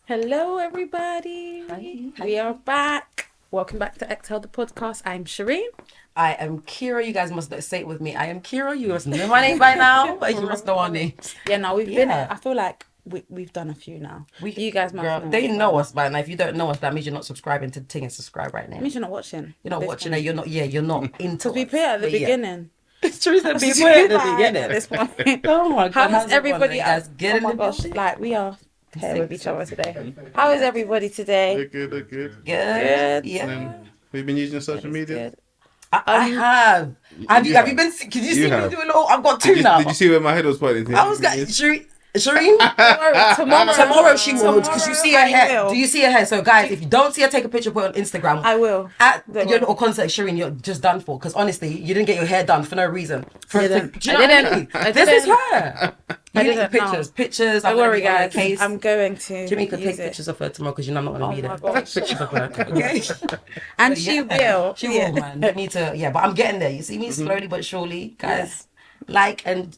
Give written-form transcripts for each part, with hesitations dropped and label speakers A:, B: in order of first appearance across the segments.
A: Hello, everybody.
B: Hi.
A: We are back. Welcome back to Exhale the podcast. I'm Shireen.
B: I am Kira. You guys must say it with me. I am Kira. You must know my name by now, but you must know our names.
A: Yeah, no, we've been. I feel like we've done a few now. You guys must
B: Girl,
A: know.
B: they know us by now. If you don't know us, that means you're not subscribing to the thing and subscribe right now.
A: It means you're not watching.
B: You're not watching it. You're not. Yeah, you're not into.
A: Because we put it at the beginning.
B: It's true that we put it at the beginning.
A: At this point.
B: Oh my God!
A: How's everybody?
B: Guys, get in
A: oh my
B: the
A: gosh!
B: building.
A: Like we are here with each other today. How is everybody today?
C: They're good.
B: Good.
A: Yeah.
C: And we've been using social media.
A: Good.
B: I have. Have you been? Can you see me
C: have.
B: do a little? I've got two now.
C: Did you see where my head was pointing to?
B: I was like, Shireen? Tomorrow she would, because you see her hair. Do you see her hair? So guys, if you don't see her take a picture, put it on Instagram.
A: I will.
B: At your little concert, Shireen, you're just done for. Because honestly, you didn't get your hair done for no reason. Do you know what I mean? This is her. You need pictures.
A: Don't worry, guys. I'm going to.
B: Jimmy could take pictures of her tomorrow because you know I'm not going to be there. Pictures of her. Okay.
A: And she will.
B: She will, man. You need to, but I'm getting there. You see me slowly but surely, guys. Like, and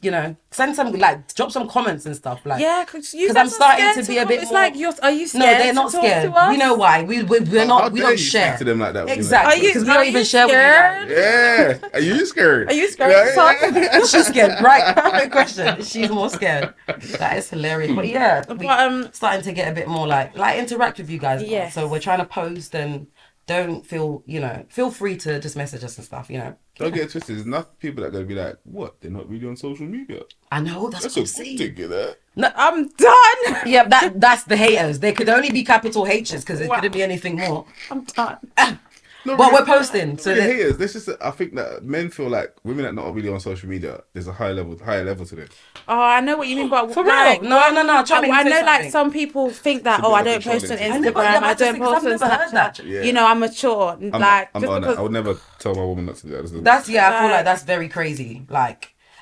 B: send some, drop some comments and stuff,
A: because
B: I'm starting to be a bit more.
A: Like are you scared?
B: No, they're not scared. We know why. We don't share
C: to them like that.
B: Exactly, because we don't even share with you
C: guys. Yeah, are you scared?
A: Are you scared?
B: Yeah. She's scared, right? Perfect question. She's more scared. That is hilarious. But yeah, we're starting to get a bit more like interact with you guys.
A: Yeah.
B: So we're trying to post and don't feel free to just message us and stuff.
C: Don't get it twisted. There's enough people that are going to be like, what? They're not really on social media.
B: I know, that's what I'm saying.
C: That.
B: No,
A: I'm done.
B: Yeah, that's the haters. They could only be capital H's because it couldn't be anything more.
A: I'm done.
C: No,
B: but we're posting. So
C: haters. This is. I think that men feel like women that are not really on social media. There's a higher level to them.
A: Oh, I know what you mean, but
B: for real. No. I
A: know, like some people think that. I don't post on Instagram. I don't post on Snapchat.
C: Yeah.
A: I'm mature.
C: I would never tell my woman not to do that.
B: I feel like that's very crazy.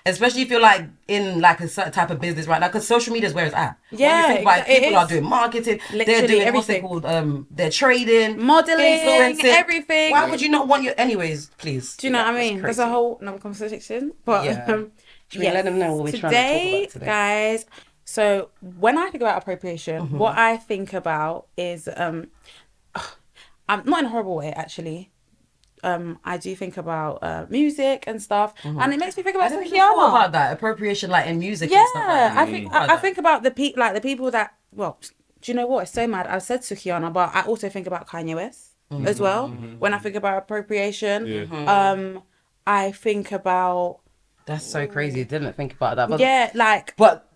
B: Especially if you're in a certain type of business right now, because social media is where it's at.
A: Yeah,
B: when you think about people are doing marketing, they're doing everything. What's it called? They're trading,
A: modeling,
B: influencing,
A: everything.
B: Why would you not want your? Anyways, please.
A: Do you know what I mean? There's a whole another conversation, but
B: should we let them know what we're trying to talk about today,
A: guys? So when I think about appropriation, what I think about is I'm not in a horrible way actually. I do think about music and stuff, and it makes me think about some Kiana.
B: About that appropriation, in music.
A: Yeah,
B: and stuff like that.
A: I think about the people that. Well, do you know what? It's so mad. I've said Sukiana, but I also think about Kanye West as well. When I think about appropriation, I think about.
B: That's so crazy. I didn't think about that.
A: But
B: but.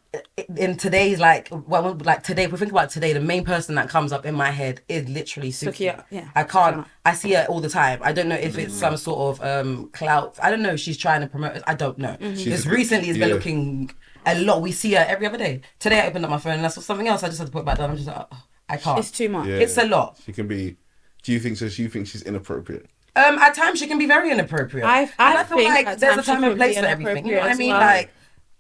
B: In today's today, if we think about today, the main person that comes up in my head is literally Suki.
A: Yeah,
B: I see her all the time. I don't know if it's some sort of clout. I don't know if she's trying to promote it. I don't know. Just recently it's been looking a lot. We see her every other day. Today I opened up my phone and I saw something else. I just had to put it back down. I'm just like, I can't.
A: It's too much.
C: Yeah.
B: It's a lot.
C: She can be. Do you think so? She thinks she's inappropriate.
B: At times she can be very inappropriate. I feel like there's a time and place for everything. You know what I mean? Well.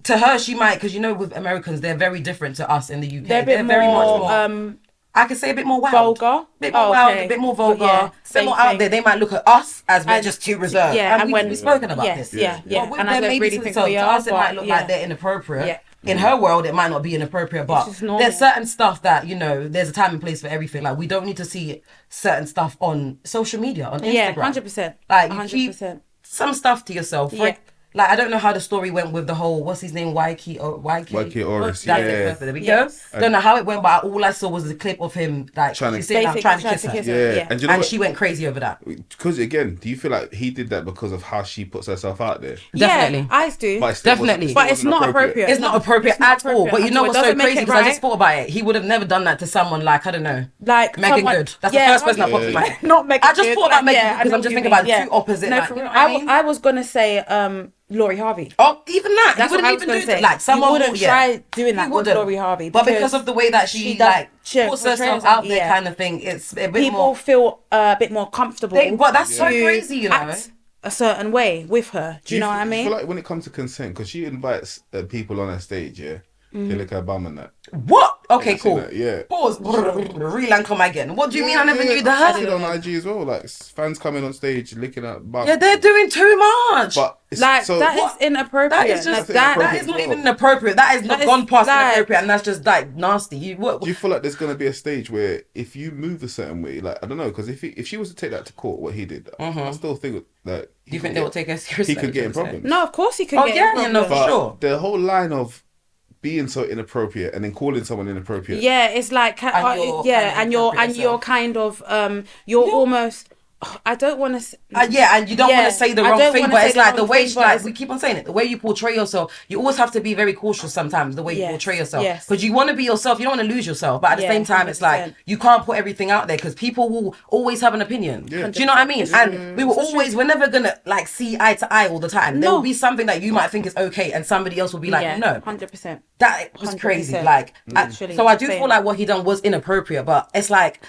B: To her, she might, because with Americans, they're very different to us in the UK.
A: They're
B: very
A: more,
B: much more. I could say a bit more wild.
A: Vulgar.
B: A bit more wild, a bit more vulgar. A bit more out there. They might look at us as we're just too reserved.
A: Yeah,
B: and we've spoken about this.
A: Yeah.
B: But and I don't really think we are. To us, it might look like they're inappropriate. Yeah. In her world, it might not be inappropriate, but there's certain stuff that, there's a time and place for everything. We don't need to see certain stuff on social media, on Instagram.
A: Yeah, 100%.
B: You keep some stuff to yourself. Yeah. I don't know how the story went with the whole, what's his name, YK
C: Oris.
B: There we go. Don't know how it went, but all I saw was the clip of him trying to kiss her.
C: Yeah.
B: And she went crazy over that.
C: Because again, do you feel like he did that because of how she puts herself out there?
A: Definitely. I do.
B: Definitely.
A: But it's not appropriate.
B: It's not appropriate at all. But you know what's so crazy? Because I just thought about it. He would have never done that to someone I don't know. Megan Good. That's the first person that popped in my head.
A: Not Megan Good.
B: I just thought about Megan Good because I'm just thinking about two opposite.
A: I was going to say Lori Harvey.
B: Oh, even that.
A: That's
B: he wouldn't
A: even do
B: that. Someone
A: wouldn't try doing that with Lori Harvey.
B: But because of the way that she puts herself out there kind of thing, it's a bit
A: people feel a bit more comfortable.
B: But that's so crazy,
A: act a certain way with her. Do you know what I mean?
C: I feel like when it comes to consent, because she invites people on her stage, They lick her bum and that.
B: What? Okay,
C: I've seen
B: cool.
C: that, yeah.
B: Pause. Reland come again. What do you mean? I never knew
C: I
B: that.
C: see it on IG as well. Like fans coming on stage licking at bum.
B: Yeah, they're doing too much.
C: But it's,
A: Like
C: so
A: that
B: what?
A: is inappropriate.
B: That is just
A: like,
B: that is not even inappropriate. That is not
A: is
B: gone past
A: like-
B: inappropriate, and that's just like nasty. You what?
C: Do you feel like there's gonna be a stage where if you move a certain way, like I don't know, because if she was to take that to court, what he did, I still think that.
B: Do you think they will take her seriously?
C: He could get in problems.
A: No, of course he can
B: Oh
A: get
B: yeah,
A: in
B: yeah, no,
A: problems.
B: for sure.
C: The whole line of being so inappropriate and then calling someone inappropriate.
A: Yeah, it's like
B: you're
A: you're kind of you're almost. I don't want to.
B: Yeah, and you don't want to say the wrong thing, but it's like the way,
A: like
B: we keep on saying it, the way you portray yourself, you always have to be very cautious sometimes, the way you portray yourself.
A: Yes.
B: Because you want to be yourself, you don't want to lose yourself, but at the same time, it's
A: 100%.
B: like, you can't put everything out there because people will always have an opinion.
C: Yeah.
B: Do you know what I mean? And we're never going to like see eye to eye all the time. There will be something that you might think is okay and somebody else will be like, no.
A: 100%.
B: That was crazy.
A: 100%.
B: Like,
A: Actually,
B: so I do feel like what he done was inappropriate, but it's like,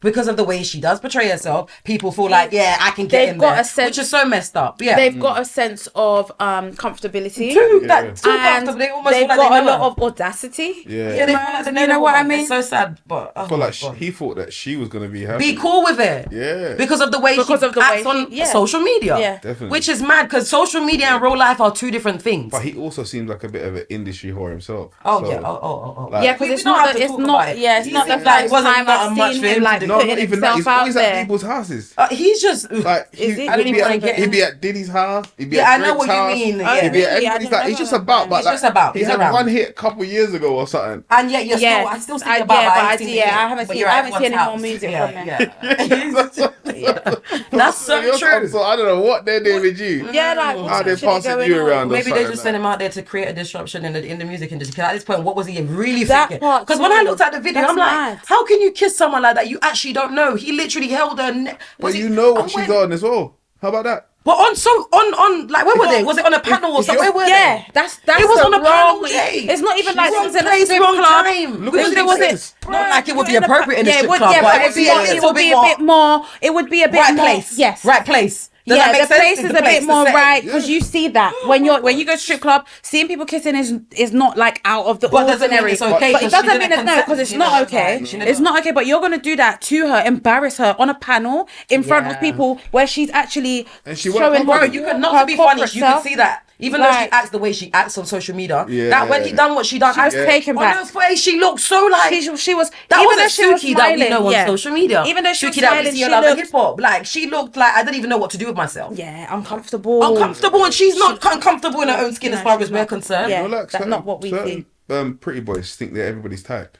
B: because of the way she does portray herself, people feel like, yeah, I can get in there, which is so messed up. Yeah,
A: They've got a sense of comfortability.
B: too
A: And
B: comfortable. They almost
A: they've
B: feel like
A: got
B: they
A: a
B: know
A: lot
B: her.
A: of audacity.
C: Yeah.
B: Yeah, they feel like they know
A: You know
B: the
A: what I
B: woman.
A: mean?
B: It's so sad, but
C: I feel like he thought that she was gonna be happy.
B: be cool with it.
C: Yeah.
B: Because of the way
A: Because
B: she
A: of the
B: acts
A: way
B: on
A: she- yeah.
B: social media.
A: Yeah.
C: Definitely.
B: Which is mad because social media and real life are two different things.
C: But he also seems like a bit of an industry whore himself.
B: Oh
C: So,
B: yeah. Oh.
C: like-
A: Yeah, because
B: We
A: it's
B: don't
A: not.
B: have to
A: It's
B: talk
A: not.
B: about it.
A: Yeah, it's
B: He
A: not the
B: seems like it
A: first
B: wasn't
A: time
B: that
A: I've
B: much
A: seen
B: for him
A: him
B: to
A: like
B: do.
C: No,
A: putting
C: not even that.
A: himself
C: He's
A: out
C: always at
A: there.
C: people's houses.
B: He's just
C: Like
A: Is he?
C: he'd
A: I didn't
C: be
A: even
C: at,
A: know
C: he'd
A: that.
C: be at Diddy's house. He'd be
B: Yeah,
C: at
B: I know
C: Drake's
B: what you
C: house.
B: mean,
C: He'd
B: yeah.
C: be at
A: Really? I
C: everybody's
A: didn't
C: like,
A: know
C: he's just
A: that.
C: about. But
B: He's
C: like,
B: just about.
C: He
B: He's
C: had
B: around.
C: one hit a couple years ago or something.
B: and yet you're
A: Yes,
B: I still see
A: I-
B: you about.
A: yeah,
B: but
A: but
B: I
A: I-
B: ain't seen
A: yeah,
B: it yet.
A: I haven't
B: But
A: seen-
B: you're
A: I
B: at
A: haven't seen
B: everyone's
A: any more
B: house.
A: music
B: Yeah,
A: from him.
B: yeah. That's so
C: Your
B: true.
C: console, I don't know what they're doing with you.
A: Yeah, like
C: How
A: what's
C: they
A: actually
C: passing
A: going
C: you
A: on?
C: around? or
B: Maybe they
C: something
B: just
C: like
B: sent him out there to create a disruption in the music industry. 'Cause at this point, what was he really
A: That
B: thinking?
A: part
B: Because when I
A: too.
B: looked at the video,
A: That's
B: I'm like,
A: mad.
B: how can you kiss someone like that? You actually don't know. He literally held her neck.
C: But you know what she's on as well. How about that?
B: But on like where were they? Was it on a panel or something? Where were
A: Yeah,
B: they?
A: that's
B: It was
A: the
B: on a
A: wrong.
B: panel, Jay.
A: It's not even like
B: Wrong
A: it was in a
B: place,
A: strip
B: wrong
A: club.
B: time.
C: Look
A: It
C: what
A: was
C: he
A: it.
C: says.
B: Not like it would be
A: In a
B: appropriate in a
A: yeah, it
B: strip
A: would,
B: club,
A: yeah,
B: but
A: but
B: it would be a
A: it
B: little
A: would be
B: bit
A: a
B: more
A: bit more. It would be a bit
B: right
A: more.
B: place.
A: Yes.
B: Right place. Does
A: Yeah,
B: that make
A: the
B: sense?
A: place is a bit
B: the
A: more
B: setting.
A: right because you see that when you go to strip club, seeing people kissing is not like out of the
B: But doesn't mean
A: ordinary.
B: it's okay,
A: But it
B: 'cause she
A: doesn't
B: didn't
A: mean it's no,
B: consent.
A: because it's
B: She
A: not
B: didn't
A: okay.
B: consent. She didn't
A: It's not okay. But you're gonna do that to her, embarrass her on a panel in front of
B: Yeah.
A: people where she's actually
C: And she won't
A: showing
C: come
A: what
C: on.
B: You could not
A: her
B: to be funny.
A: corporate
B: You could
A: self.
B: see that. Even though she
A: Like-
B: acts the way she acts on social media,
C: Yeah.
B: that when he done what she done,
A: She was taken
B: on
A: back.
B: her face, she looked so like
A: She was
B: that
A: even
B: wasn't
A: though she was
B: Suki that we
A: smiling,
B: know on
A: yeah.
B: social media.
A: Even though she was
B: Suki that we
A: smiling,
B: see
A: she
B: on other
A: looked
B: hip hop, like she looked like I didn't even know what to do with myself.
A: yeah uncomfortable.
B: Uncomfortable, and she's not uncomfortable in her own skin
A: No,
B: as far
A: she's
B: as we're
A: not.
B: concerned.
A: Yeah.
C: You know, like
A: that's
C: certain-
A: not what we
C: certain, pretty boys think they're everybody's type.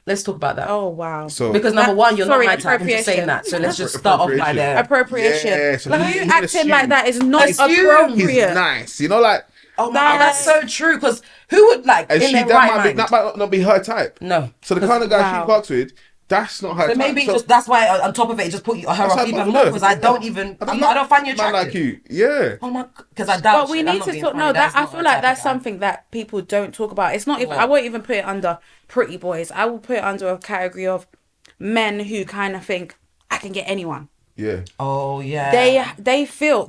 B: Let's talk about that.
A: Oh wow.
C: So
B: Because number one, you're
A: sorry,
B: not my type. I'm just saying
A: appropriation.
B: that. So let's just start off by there.
A: Appropriation.
C: Yeah, so
A: like
C: he-
A: you
C: he
A: acting
C: assumed-
A: like that is not
B: Assume.
A: appropriate.
C: He's nice, you know, like.
B: Oh my God, that's so true. Because who would like
C: And
B: in
C: she
B: their
C: that
B: right
C: might be,
B: mind?
C: that might not be her type.
B: No.
C: So the kind of guy
A: Wow.
C: she fucks with, that's not her
B: So
C: type.
B: maybe
C: So-
B: just that's why on top of it, it just put her
C: That's
B: off
C: how
B: even
C: I
B: more
C: know.
B: because I don't even I don't find you
C: man
B: attractive.
C: like you, yeah.
B: Oh my, because I doubt.
A: But we
B: shit. I'm
A: need
B: not
A: to
B: being
A: talk.
B: funny.
A: No,
B: That's
A: that I
B: not
A: feel
B: my
A: like
B: type
A: that's
B: of guy.
A: something that people don't talk about. It's not even.
B: What?
A: I won't even put it under pretty boys. I will put it under a category of men who kind of think I can get anyone.
C: Yeah.
B: Oh yeah.
A: They feel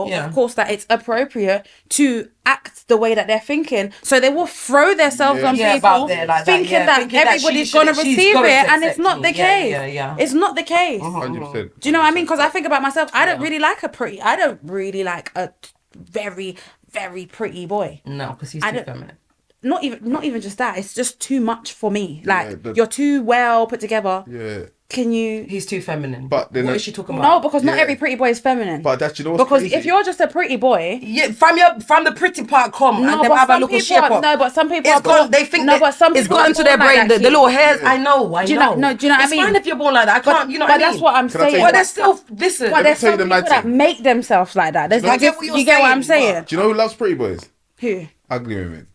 B: Yeah.
A: of course that it's appropriate to act the way that they're thinking, so they will throw themselves
C: Yeah.
A: on
B: Yeah,
A: people
B: about there like that,
A: thinking
B: yeah,
A: that
B: thinking that
A: everybody's
B: she
A: gonna
B: should- she's
A: receive
B: going
A: it,
B: to
A: and it's
B: accept
A: not
B: me.
A: the
B: Yeah,
A: case.
B: yeah.
A: It's not the case.
C: 100%.
A: Do you know what I mean? Because I think about myself, I don't
B: Yeah.
A: really like I don't really like a very, very pretty boy.
B: No, because he's
A: I
B: too
A: don't-
B: feminine.
A: Not even just that. It's just too much for me. Like
C: Yeah,
A: you're too well put together.
C: Yeah.
A: Can you?
B: He's too feminine.
C: But then
B: what
C: I-
B: is she talking
A: No,
B: about?
A: because not
C: Yeah.
A: every pretty boy is feminine.
C: But that's, you know what's
A: because
C: crazy?
A: if you're just a pretty boy,
B: Yeah, from the pretty part come
A: no,
B: and then
A: but
B: have a
A: some
B: little
A: people
B: shape
A: are,
B: up.
A: no, but some people
B: It's
A: are
B: gone.
A: born,
B: They think
A: no,
B: that
A: but some
B: it's
A: people
B: gone
A: are
B: into
A: born
B: their
A: like
B: brain.
A: that,
B: The little
A: Keith.
B: hairs. I know.
A: Do you know? No, do you know what I
B: It's
A: mean?
B: fine if you're born like that. I can't. You know
A: but
B: what I mean?
A: that's what I'm
C: Can I tell
A: saying.
C: you
B: But there's still listen.
A: But
C: Let me
A: there's
C: tell you
A: some
C: the
A: people
C: mad
A: that
C: thing.
A: make themselves like that. There's
B: I get what you're
A: you get what I'm
B: saying,
A: saying?
C: Do you know who loves pretty boys?
A: Who?
C: Ugly women.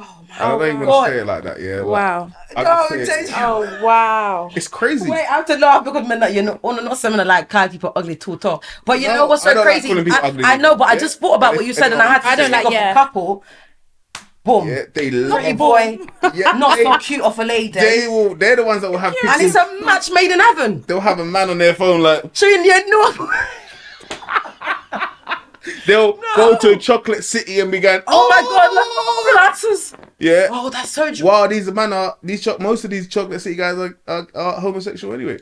B: Oh my
C: I don't even
B: God.
C: want to say it like that, yeah. but
A: Wow.
C: I
B: No,
C: can say it.
B: Jay-
A: Oh wow.
C: It's crazy.
B: Wait, I have to laugh because man, that you're not someone like call people ugly tall. But you
C: No,
B: know what's
C: I
B: so
C: don't like
B: crazy?
C: calling people ugly,
B: I know, but I
C: yeah.
B: just thought about
C: But
B: what you
C: if
B: said, and I had to
A: I don't
B: think
A: like-
B: of
A: yeah.
B: a couple. Boom.
C: Yeah, they love
B: Pretty boy,
C: Yeah,
B: not
C: they-
B: so cute off a lady.
C: They're the ones that will have
B: And it's
C: pictures.
B: a match made in heaven.
C: They'll have a man on their phone like,
B: Showing you no.
C: they'll go to a chocolate city and be going,
B: Oh my God, platters.
C: yeah.
B: Oh, that's so true.
C: Wow, most of these chocolate city guys are homosexual anyway.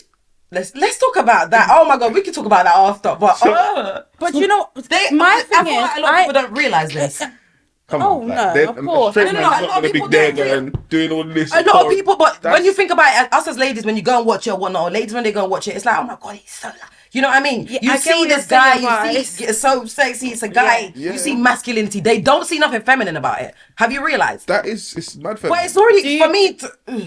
B: Let's talk about that. Oh my God, we can talk about that after.
A: But you know,
B: I feel like a lot of people don't realize this.
C: Come
A: Oh,
C: on,
A: no,
C: they're-
A: of course.
C: Straight
B: No,
C: man's
B: a
C: not
B: lot of
C: gonna be
B: people
C: there
B: don't
C: going doing all this.
B: A lot of people, but when
C: That's-
B: you think about it, us as ladies, when you go and watch it or whatnot, or ladies when they go and watch it, it's like, oh my God, he's so. You know what I mean?
A: Yeah,
B: You
A: I get
B: see
A: what
B: this
A: you're
B: guy,
A: saying, but
B: you see it's so sexy. It's a guy.
C: Yeah.
B: You see masculinity. They don't see nothing feminine about it. Have you realized?
C: it's mad for
B: But it's already
A: Do you-
B: for me.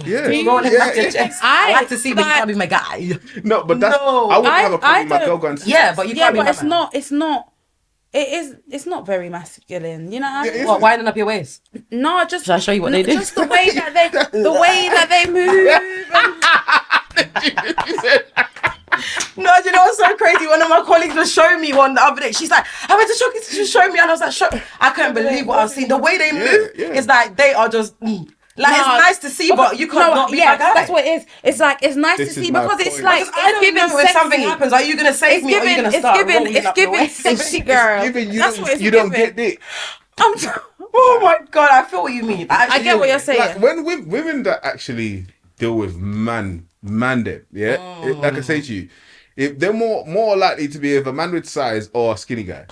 C: Yeah.
B: Do you roll it
C: Yeah,
B: back to
C: yeah.
B: chest?
A: I
B: I like to see when you
A: like-
B: can't be my guy.
C: No, but that's
B: No.
C: I wouldn't have a
A: I
C: problem with my
A: don't-
C: girl going to
B: Yeah, but you
A: yeah,
B: can't be
A: but
B: my
A: it's
B: man.
A: not. It's not. It's not very masculine. You know what I
C: Yeah,
A: mean?
C: it
B: What, winding up your waist?
A: No, just.
B: Shall I show you what they do?
A: Just the way that they move.
B: No, do you know what's so crazy? One of my colleagues was showing me one the other day. She's like, I went to Chucky's, she was showing me, and I was like, I couldn't believe what I've seen. The way they move,
C: yeah.
B: it's like they are just like it's
A: No,
B: nice to see, but you can't not be my guy.
A: that's what it is. It's like it's nice
C: This
A: to
C: is
A: see
C: my
A: because it's
C: point.
A: like
B: Because I don't know if something happens. Are you gonna save me or are you gonna start rolling
A: It's
B: up your
A: giving
B: waist?
A: sexy girl.
C: That's what you don't get it.
B: Oh my God, I feel what you mean.
A: I get what you're saying.
C: Like when women that actually deal with man them, yeah. Like I say to you, if they're more likely to be with a man with size or a skinny guy.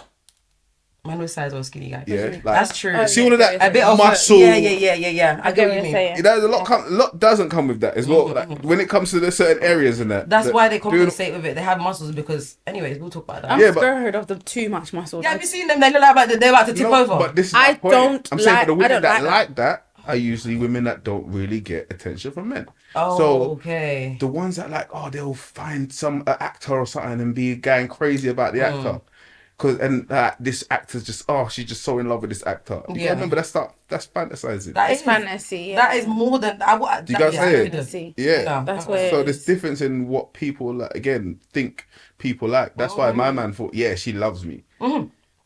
B: Man with size or skinny guy.
C: Yeah, like,
B: That's true.
C: See all of that
B: A bit of
C: muscle.
B: Yeah. I get what you mean.
C: You know, a lot doesn't come with that as well. Like, when it comes to the certain areas and that.
B: That's why they
C: doing-
B: compensate with it. They have muscles because, anyways, we'll talk about that.
A: I'm
C: Yeah, but-
A: scared of the too much muscle.
B: Yeah, have you seen them? They look like they're about to tip
C: No,
B: over.
C: but this is my
A: I
C: point.
A: don't
C: I'm saying for the
A: like- I
C: women
A: don't
C: that
A: like
C: like that are usually women that don't really get attention from men.
B: Oh,
C: so
B: okay.
C: the ones that like, they'll find some actor or something and be going crazy about the actor. This actor's just, she's just so in love with this actor. You gotta remember, that's fantasizing.
B: That
A: It's
B: is
A: fantasy. Yeah.
B: That is more than I.
C: Do you guys say it?
A: fantasy.
C: Yeah.
B: No.
A: That's what it
C: So
A: is.
C: there's difference in what people like, again think people like. That's why my man thought, yeah, she loves me.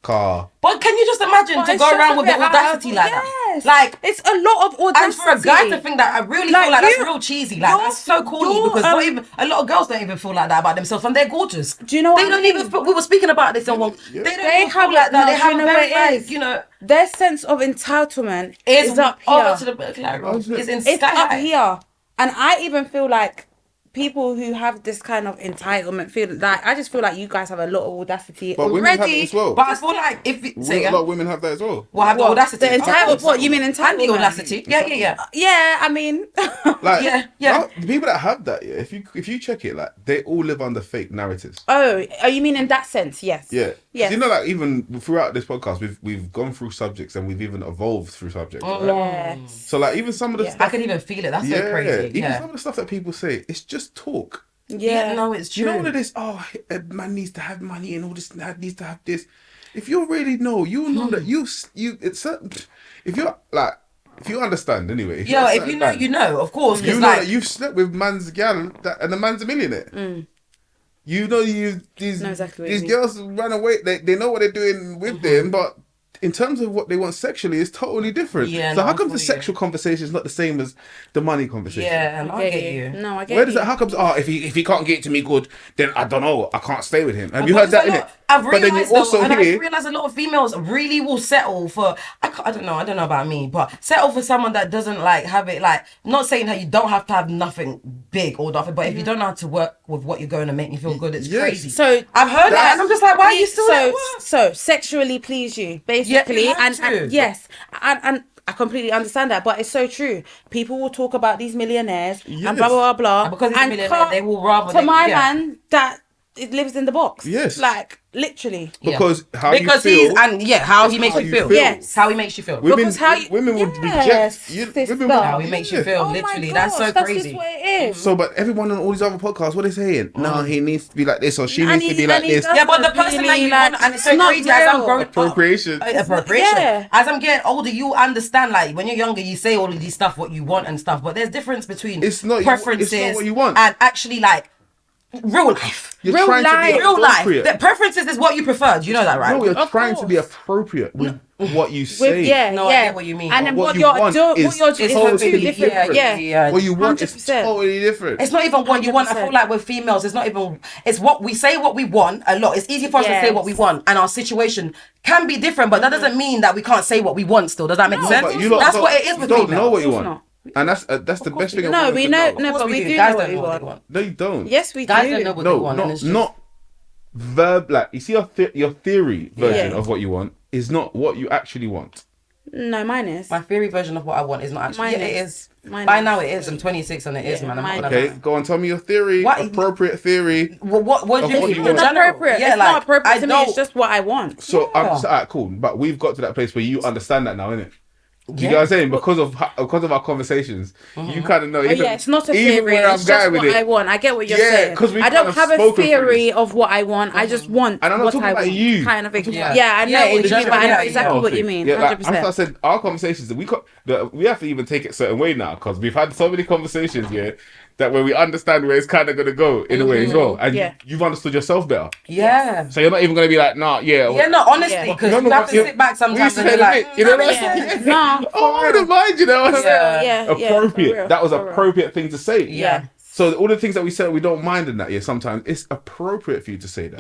C: Car.
B: But can you just imagine
A: But
B: to
A: it's
B: go
A: just
B: around
A: a
B: with the
A: bit out
B: audacity
A: of-
B: like
A: yes.
B: that? Like,
A: it's a lot of audacity.
B: and for a guy to think that, I really
A: Like,
B: feel like that's
A: you-
B: real cheesy. Like,
A: you're-
B: that's so corny
A: you're,
B: because not even a lot of girls don't even feel like that about themselves, and they're gorgeous.
A: Do you know what
B: they
A: I
B: don't
A: mean?
B: even? Feel, we were speaking about this on one.
C: Yeah.
B: They don't
A: They
B: even
A: have
B: feel like that.
A: no,
B: They
A: do
B: have
A: you
B: a
A: know
B: very
A: what it is? Their sense of entitlement is up here.
B: over to the claro. It's in
A: It's
B: sky
A: up
B: high.
A: here, and I even feel like people who have this kind of entitlement feel like I just feel like you guys have a lot of audacity
C: But
A: already.
C: women have it as well.
B: But I feel like if you, say
C: A
B: again,
C: lot of women have that as well.
B: well, have the
A: What?
B: audacity,
A: The entitled? What you mean
B: and the
A: entitlement?
B: audacity? Yeah.
A: Yeah, I mean,
C: Like,
B: Yeah.
C: no, the people that have that, yeah, if you check it, like, they all live under fake narratives.
A: oh, you mean in that sense? Yes.
C: Yeah. 'Cause
A: Yes.
C: You know, like, even throughout this podcast, we've gone through subjects and we've even evolved through subjects. Right?
A: Yes.
C: So, like, even some of the
A: Yeah.
B: I
C: stuff.
B: could even feel it. That's
C: Yeah,
B: so crazy.
C: even
B: Yeah.
C: some of the stuff that people say, it's just talk.
A: Yeah.
B: No, it's true.
C: You know all of this, a man needs to have money and all this, man needs to have this. If you really know, you know that it's certain, if you understand anyway. If
B: Yeah,
C: you're
B: if you
C: a
B: know,
C: man,
B: you know, of course.
C: you
B: Because
C: know
B: like,
C: that you've slept with man's gal and the man's a millionaire. You know these
A: Know exactly what
C: these
A: you mean.
C: girls run away. They know what they're doing with them, but in terms of what they want sexually, it's totally different.
B: Yeah,
C: so
B: no,
C: how
B: I
C: come
B: feel
C: the
B: you.
C: sexual conversation is not the same as the money conversation?
B: yeah, I get you.
A: No, I get
C: Where does
A: you.
C: that? How comes? If he can't get to me good, then I don't know. I can't stay with him. Have you heard that? Innit?
B: I've
C: But then you
B: realized
C: also
B: I've
C: hear.
B: realized a lot of females really will settle for. I don't know about me, but settle for someone that doesn't like have it. Like, not saying that you don't have to have nothing big or nothing, but if you don't know how to work with what you're going to make me feel good, it's
C: Yes.
B: crazy.
A: So
B: I've heard that, and I'm just like, why are you still like, what?
A: so sexually please you basically,
B: Yeah, you have
A: and
B: to.
A: yes, and I completely understand that, but it's so true. People will talk about these millionaires
C: Yes.
A: and blah blah blah blah,
B: And because he's a millionaire,
A: can't-
B: they will rather
A: to
B: they-
A: my
B: yeah.
A: man that it lives in the box.
C: Yes.
A: like literally.
C: Because how
B: Because
C: you feel.
B: how he makes
C: how
B: you
C: you
B: feel.
C: feel.
A: Yes.
B: How he makes you feel.
C: Women,
A: Because how you-
C: women would
A: Yes,
C: reject.
A: sister.
C: Women would,
B: How he makes you feel.
A: Oh my
B: Literally,
A: gosh,
B: that's so
A: that's
B: crazy.
A: just what it is.
C: So, but everyone on all these other podcasts, what are they saying? No, he needs to be like this, or she needs to be like this.
B: Yeah, but the person that you want, and it's so
A: not
B: crazy as I'm
A: real.
B: growing up.
C: Appropriation.
B: Appropriation.
A: Yeah.
B: As I'm getting older, you understand. Like when you're younger, you say all of these stuff, what you want and stuff. But there's difference between
C: It's not
B: preferences
C: what you want.
B: and actually like real life.
C: You're
A: Real
C: trying
A: life.
C: to be
B: Real life.
C: appropriate.
B: The preferences is what you prefer. Do you know that, right?
C: No, you're
A: Of
C: trying to be
A: course.
C: appropriate with what you say.
A: With, yeah,
B: No, I
A: yeah.
B: get what you mean.
A: And then
C: What
A: what
C: you
A: you're
C: want
A: doing,
C: is
A: what you're doing is
C: totally
A: two different.
C: different.
A: Yeah.
C: What you want is
A: 100%.
C: totally different.
B: It's not even what you want. I
A: 100%.
B: feel like with females, it's not even. It's what we say. What we want a lot. It's easy for us to say what we
A: Yes.
B: want, and our situation can be different. But that doesn't mean that we can't say what we want. Still, does that make sense?
C: But you lot
B: That's
C: don't-
B: what it is
C: you
B: with
C: don't
B: females.
C: know what you
A: Of course
C: want. And that's the best thing.
A: No, we know. No,
B: Of course
A: but we do
B: Guys
A: know what
B: don't
A: we
B: know what they
A: want.
B: want.
C: No, you don't.
A: Yes, we
B: Guys
A: do.
B: don't know what they
C: No,
B: want. and
C: not
B: it's just,
C: not verb. Like you see, your theory version
A: Yeah.
C: of what you want is not what you actually want.
A: No, mine is.
B: my theory version of what I want is not actually.
A: Mine
B: Yeah, it
A: is.
B: is.
A: Mine
B: By
A: is.
B: now it is. I'm 26 and it is,
A: Yeah,
B: man. I'm
A: mine
B: not
A: is.
B: gonna
C: Okay, go on. Tell me your theory.
B: What-
C: Appropriate theory.
B: Well, what do
C: Of
B: you
C: what
B: think
C: you
B: in
C: want.
A: It's
B: general?
A: appropriate.
B: Yeah,
A: It's
B: like,
A: not appropriate
B: I
A: to me.
B: don't-
A: It's just what I want.
C: So
B: Yeah.
C: alright, cool. But we've got to that place where you understand that now, innit? Do you
B: Yeah.
C: get what I'm saying? Because of our conversations, you kind of know.
A: Oh yeah, it's not a
C: even
A: theory.
C: where
A: It's
C: I'm
A: just
C: going
A: what
C: with
A: I
C: it.
A: want. I get what you're
C: Yeah,
A: saying.
C: 'cause we've
A: I
C: kind
A: don't
C: of
A: have a
C: spoken through
A: theory
C: this.
A: of what I want. I just want
C: And I'm not
A: what
C: talking
A: I
C: about
A: want.
C: you.
A: Kind of thing.
B: Yeah.
A: Yeah, I know
B: Yeah, in
A: what you mean, but I know
B: general,
A: exactly
B: yeah.
A: what you mean.
C: Yeah, like,
A: 100%.
C: as I said, our conversations we have to even take it a certain way now because we've had so many conversations here that where we understand where it's kind of going to go in a way as well, and
A: Yeah.
C: you've understood yourself better.
B: Yeah.
C: So you're not even going to be like, nah, yeah.
B: Yeah, no, honestly,
A: Yeah.
B: because
C: Remember
B: you have
C: what-
B: to
C: yeah,
B: sit back
C: we
B: sometimes
C: used to
B: and
C: say
B: be
C: the
B: like,
C: bit, you know,
A: Yeah.
C: that's
A: No,
C: oh, I wouldn't mind, you know.
A: Yeah, yeah,
C: Appropriate.
A: for real,
C: That was
A: for real.
C: appropriate thing to say.
B: Yeah.
C: So all the things that we said we don't mind in that, yeah, sometimes it's appropriate for you to say that.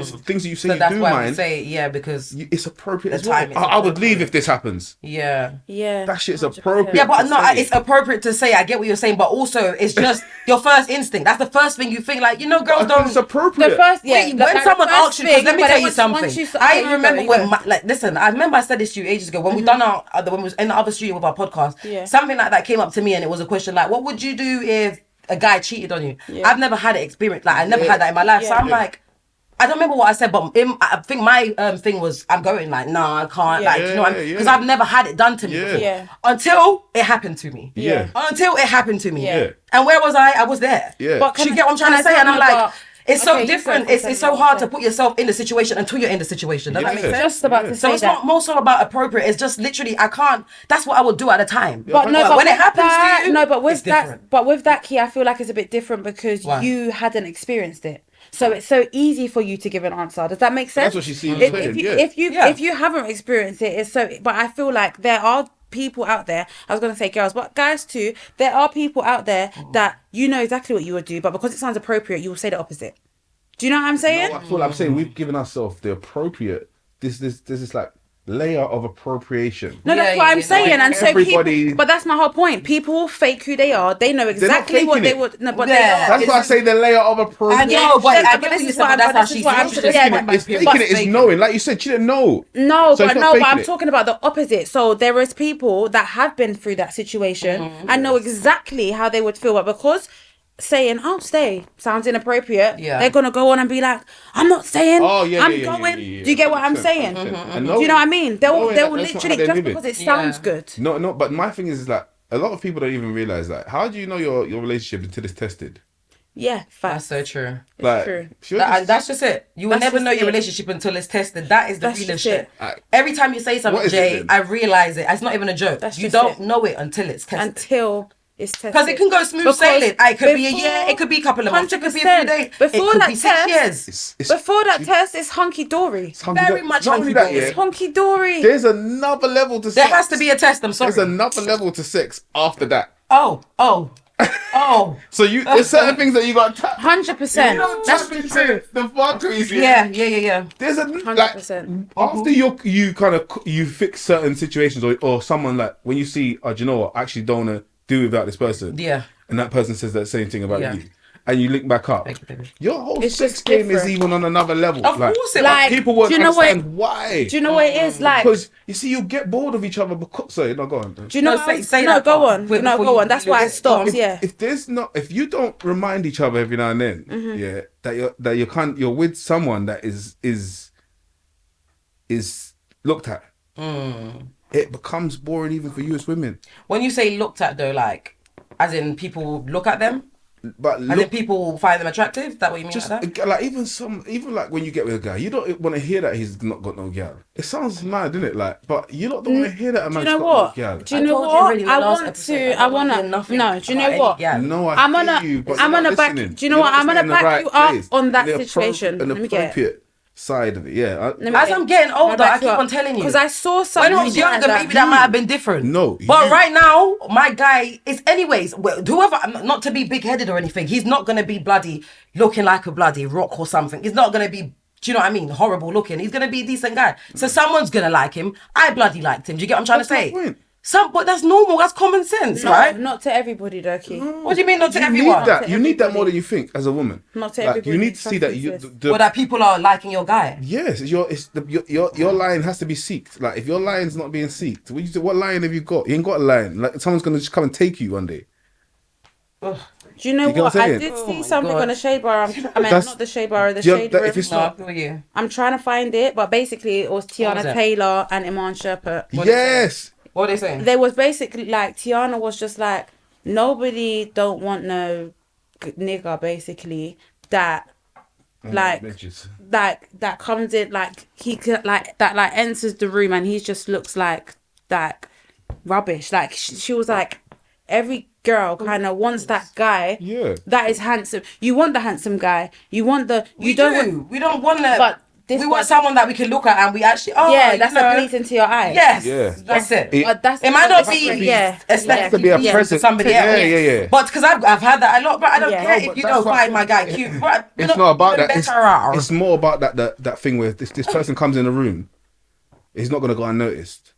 C: So things that you say
B: so
C: you
B: that's
C: do
B: why we
C: mind,
B: say yeah because
C: it's appropriate as
B: The
C: well.
B: time is
C: I would
B: appropriate.
C: leave if this happens.
B: yeah.
A: Yeah.
C: That shit's
A: 100%.
C: appropriate.
B: Yeah, but
C: to
B: no,
C: say.
B: it's appropriate to say. I get what you're saying, but also it's just your first instinct. That's the first thing you think. Like, you know, girls
C: I think it's
B: don't.
C: appropriate.
A: The first, yeah.
B: Wait,
A: the-
B: when
A: like,
B: someone
A: the first
B: asks you, because
A: thing,
B: let me
A: but
B: tell
A: then
B: you
A: once
B: something.
A: you
B: I
A: okay, you
B: remember
A: go, you
B: when,
A: go.
B: like, listen, I remember I said this to you ages ago when we done our, when we was in the other studio with our podcast.
A: Yeah.
B: Something like that came up to me, and it was a question like, "What would you do if a guy cheated on you?"
A: Yeah.
B: I've never had it experience. Like, I never had that in my life. So
A: Yeah.
B: I'm like. I don't remember what I said, but I think my thing was I'm going like, no, I can't.
A: Yeah.
B: Like, do you know what I mean?
C: Yeah,
B: Because
C: yeah.
B: I've never had it done to me
C: Yeah.
B: before.
A: Yeah.
B: Until it happened to me.
C: Yeah.
B: Until it happened to me.
A: Yeah.
B: And where was I? I was there.
C: Yeah.
A: But
B: Do you
A: can
B: get what I'm trying
A: I
B: to say?
A: tell
B: And I'm
A: you
B: like,
A: about-
B: it's
A: Okay,
B: so
A: you
B: different.
A: go,
B: It's so
A: you
B: hard
A: go.
B: to put yourself in the situation until you're in the situation. Does that make
C: Yeah.
B: sense?
A: Just about to
B: So
A: say
B: it's
A: that.
B: not more so about appropriate. It's just literally I can't. That's what I would do at the time.
A: But no, but
B: when it
A: with
B: happens
A: that,
B: to you,
A: no, but with
B: it's
A: that,
B: different.
A: but with that key, I feel like it's a bit different because
B: Why?
A: you hadn't experienced it. So it's so easy for you to give an answer. Does that make sense?
C: That's what she seems
A: If,
C: saying,
A: if you
C: yeah.
A: if you haven't experienced it, it's so. But I feel like there are people out there. I was gonna say girls, but guys too. There are people out there that you know exactly what you would do, but because it sounds appropriate, you will say the opposite. Do you know what I'm saying?
C: No, I feel I'm saying we've given ourselves the appropriate. This is like layer of appropriation.
A: No, that's
B: Yeah,
A: what I'm
B: yeah,
A: saying,
B: no,
A: and so
C: everybody-
A: people. But that's my whole point. People will fake who they are. They know exactly what
C: faking
A: they
C: it.
A: would. No, but
B: Yeah.
A: they are.
C: That's why I say the layer of
B: I
C: appropriation.
B: know, but I
A: but
B: get
A: this
B: what you
A: is
B: said,
A: what
B: but
A: I'm-
B: that's
A: but
B: how
A: this is
B: she's
A: what I'm
B: used to
A: saying.
B: it.
A: Yeah,
C: It's faking
B: But
C: it. It's
B: faking
C: knowing. Like you said, she didn't know.
A: No,
C: So it's
A: but
C: not faking
A: I'm
C: it.
A: talking about the opposite. So there is people that have been through that situation and know exactly how they would feel, but because saying "I'll stay" sounds inappropriate,
B: Yeah.
A: they're gonna go on and be like, "I'm not staying.
C: Oh, yeah,
A: I'm
C: yeah, yeah,
A: going."
C: yeah, yeah,
A: Do you get what I'm
C: 100%,
A: saying?
C: 100%. And
A: Do you know what I mean? They'll
C: knowing that
A: literally
C: that's not how they're
A: just
C: living.
A: because it sounds
B: Yeah.
A: good.
C: No, but my thing is like a lot of people don't even realize that. How do you know your relationship until it's tested?
A: Yeah,
B: That's
A: facts.
B: so true.
A: It's
C: Like,
A: true.
C: if you're
B: And
C: just-
B: that's just it. You will
A: That's
B: never
A: just
B: know your
A: it.
B: relationship until it's tested. That is the
A: That's
B: realest
A: just
B: shit.
A: it.
B: Every time you say something,
C: What is it
B: Jay,
C: then?
B: I realize it. It's not even a joke.
A: That's
B: You
A: just
B: don't
A: it.
B: know it until it's tested.
A: Until it's tested.
B: Because it can go smooth
A: Because
B: sailing. It could be a
A: before-
B: year, it could be a couple of months, it could be a few
A: 100%.
B: days,
A: Before
B: it could
A: that
B: be 6
A: test-
B: years.
A: Before that test, it's hunky dory.
B: Very much
C: not only that,
B: hunky-dory.
C: yeah,
A: It's hunky dory.
C: there's another level to
B: There
C: sex.
B: has to be a test. I'm sorry.
C: There's another level to sex after that.
B: Oh.
C: So there's certain things that you got to tap.
A: 100%.
C: You don't
A: That's
C: tap into
A: true.
C: the fuckeries.
B: Yeah.
C: There's a like
A: 100%.
C: after you kind of you fix certain situations or someone like when you see do you know what I actually don't want to do without this person.
B: Yeah.
C: And that person says that same thing about
B: Yeah.
C: you. And you link back up.
B: Thank you, baby.
C: Your whole
A: It's
C: sex
A: just
C: game is
A: different.
C: even on another level.
B: Of course it
A: Like,
C: people won't
A: do you know what-
C: understand why.
A: Do you know what it is like?
C: Because you see, you get bored of each other because sorry, no, go on.
A: Do you know?
B: No,
A: what
B: say-
A: I was-
B: say
A: no,
B: that
A: go
B: part.
A: on.
B: Wait,
A: No,
B: before
A: go
B: you-
A: on. That's why I stopped. Yeah.
C: If you don't remind each other every now and then, yeah, that you're with someone that is looked at, it becomes boring even for you as women.
B: When you say looked at though, like, as in people look at them?
C: but
B: And then people find them attractive? Is that what you mean?
C: just
B: Like that?
C: like even like when you get with a guy, you don't want to hear that he's not got no girl. It sounds mad, isn't it? Like, but you don't want to hear that a
A: Do
C: man's
A: you know
C: got
A: what?
C: no girl.
A: Do you
B: I
A: know
B: told you
A: what?
B: already in the
A: I
B: last
A: want
B: episode,
A: to.
B: I
A: I
B: don't
A: wanna.
B: hear nothing
A: No. Do you know
B: about
A: what?
B: any girl.
C: No, I
A: I'm
C: hear
A: gonna.
C: you, but
A: I'm
C: you're
A: gonna
C: not
A: back.
C: listening.
A: Do you know
C: You're
A: what?
C: not
A: I'm gonna
C: listening in the
A: back
C: right
A: you up
C: place.
A: on that
C: In the
A: situation.
C: an
A: Let me get it.
C: appropriate side of it. Yeah.
A: Let me
B: As
A: get
B: I'm
A: it.
B: getting older,
A: back
B: I
A: you
B: keep
A: up.
B: on telling you.
A: Because I saw something.
B: When I was younger,
A: like
B: maybe that might have been different.
C: No,
B: But
C: you-
B: right now, my guy is anyways, whoever, not to be big-headed or anything, he's not going to be bloody looking like a bloody rock or something. He's not going to be, do you know what I mean, horrible looking. He's going to be a decent guy. So someone's going to like him. I bloody liked him. Do you get what I'm trying
C: That's
B: to
C: my
B: say?
C: point.
B: But that's normal. That's common sense,
A: No,
B: right?
A: not to everybody, Doki.
B: What do you mean not to
C: You
B: everyone?
C: need that.
A: to
C: You need that more
A: everybody.
C: than you think as a woman.
A: Not to
C: Like, you
A: everybody,
C: need to see that
A: trust
C: you.
A: me, sis.
B: Or that people are liking your guy.
C: Yes, your line has to be seeked. Like if your line's not being seeked, what line have you got? You ain't got a line. Like someone's gonna just come and take you one day.
A: Do you know
C: You get
A: what?
C: what I'm
A: I
C: saying?
A: did
B: Oh
A: see
B: my
A: something
B: God.
A: on the shade bar. I mean,
C: That's-
A: not the shade bar, the
C: Do you-
A: shade
C: that-
A: room.
C: if it's
B: No, I
C: not-
B: feel you.
A: I'm trying to find it, but basically it was
B: was
A: Tiana
B: it?
A: Taylor and Iman Sherpa.
C: Yes.
B: What are they saying?
A: They was basically like Tiana was just like nobody don't want no nigga basically that like that comes in like he could like that like enters the room and he just looks like rubbish. Like she was like every girl kind of wants that guy
C: Yeah.
A: that is handsome. You want the handsome guy. You want the
B: We
A: don't
B: do.
A: want,
B: We don't want that.
A: But this
B: we want
A: one-
B: someone that we can look at and we actually. Oh,
A: yeah,
B: you
A: that's
B: know,
A: pleasing to your eyes.
B: Yes,
C: Yeah.
B: that's it.
A: But that's
B: It might not
A: that's
B: be
A: different. Yeah.
B: aesthetically
C: to be a
B: pleasing
C: present.
B: to somebody
C: Yeah,
B: else.
C: yeah.
B: But because I've had that a lot, but I don't
A: Yeah.
B: care
A: No,
B: if
C: but
B: you
C: that's
B: don't
C: what
B: find
C: I'm
B: my guy cute. But
C: It's not about that.
B: Better.
C: It's more about that thing where this person comes in the room. He's not gonna go unnoticed.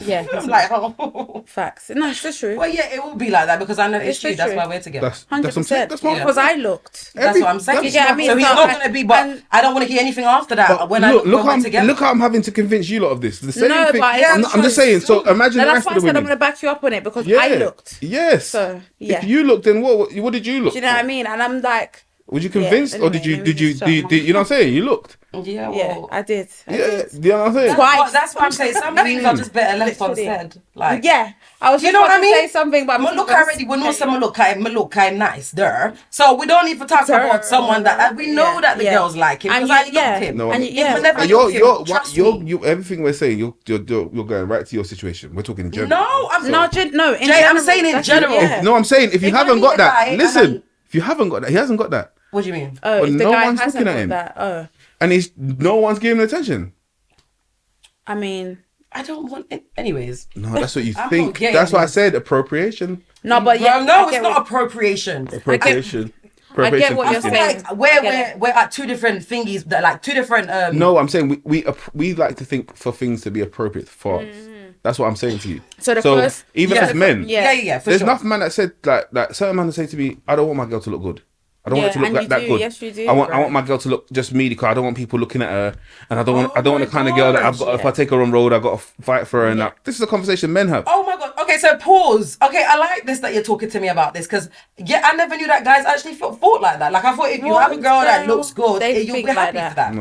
A: Yeah,
B: I'm like, oh.
A: facts. No, it's just true.
B: Well, yeah, it will be like that because I know it's
A: It's
B: you. That's
A: true.
B: why we're together.
C: That's what I'm saying.
A: 100%.
C: That's what
A: Because I looked.
B: That's what I'm saying.
A: You get what I mean?
B: So he's
A: So
B: not
A: I-
B: going to be, but
A: and-
B: I don't want to hear anything after that
C: But
B: when I
C: look,
B: look when we're
C: how
B: together.
C: look how I'm having to convince you lot of this. The same
A: No,
C: thing.
A: but it's
C: I'm just saying. So imagine
A: No,
C: the
A: that's
C: rest
A: why I
C: of the
A: said I'm
C: women.
A: going to back you up on it because
C: Yeah.
A: I looked.
C: Yes.
A: So, yeah.
C: If you looked, then what did you look?
A: Do you know what I
C: for?
A: mean? And I'm like,
C: Was you convinced, or did
A: anyway,
C: you
A: let me
C: did you
A: just
C: do you,
A: shut
C: do
A: my
C: you know what I'm saying? You looked.
B: Yeah,
A: yeah,
B: well,
A: I did. I
C: Yeah.
A: did.
C: Do you know what I'm saying?
A: Twice.
B: That's what I'm saying. Some things are just better left
A: Literally.
B: unsaid. Like,
A: Yeah, I was
B: you
A: just
B: know
A: about
B: what I
A: to
B: mean?
A: say something, but I'm
B: look already. We know someone look kind nice there. So we don't even talk
A: Sir.
B: about someone that we know
A: Yeah,
B: that the
A: yeah.
B: girls like him
A: And
B: because I
A: you- yeah.
B: looked him.
C: No,
A: And
C: I'm-
A: you- yeah.
B: Whenever
C: But
B: you look him, trust me.
C: you're everything we're saying. You're going right to your situation. We're talking in general.
B: No, I'm
A: No, no. In
B: Jay, I'm
A: general,
B: saying in
A: that's-
B: general.
A: yeah.
C: No, I'm saying if you
B: If I
C: haven't
B: meet
C: got
B: a guy
C: that,
B: and
C: listen. If you haven't got that, he hasn't got that,
B: What do you mean?
A: Oh,
C: But
A: if the
C: no
A: guy
C: one's
A: hasn't
C: looking at
A: got
C: him.
A: that, oh,
C: and no one's giving him attention.
A: I mean,
B: I don't want it. Anyways.
C: No, that's what you
B: I'm
C: think.
B: not gay,
C: That's why I
B: man.
C: said appropriation.
A: no, but yeah,
B: Well, no,
A: I
B: it's
A: get
B: not
A: what-
B: appropriation.
C: Appropriation.
A: I get what
B: I
A: you're
B: feel
A: saying.
B: like we're,
A: I get
B: we're at two different thingies, that like two different.
C: No, I'm saying we like to think for things to be appropriate for us. That's what I'm saying to you.
A: So the first-
C: even
B: Yeah.
C: as men,
A: Yeah.
B: For
C: there's
B: sure.
C: enough man that said like certain man that say to me, I don't want my girl to look good. I don't want
A: Yeah,
C: her to
A: and
C: look
A: you
C: that
A: do.
C: good.
A: Yes, you do,
C: I
A: bro.
C: want my girl to look just me because I don't want people looking at her, and I don't want
B: Oh
C: the
B: my
C: kind of girl that I've got.
B: gosh,
C: If I take her on road, I got to fight for her. And
A: Yeah.
C: that. This is a conversation men have.
B: Oh my god. Okay, so pause. Okay, I like this that you're talking to me about this because I never knew that guys actually thought like that. Like I thought if you have a girl that looks good,
A: They
B: you'll
A: think
B: be
A: like
B: happy
A: that.
B: for that.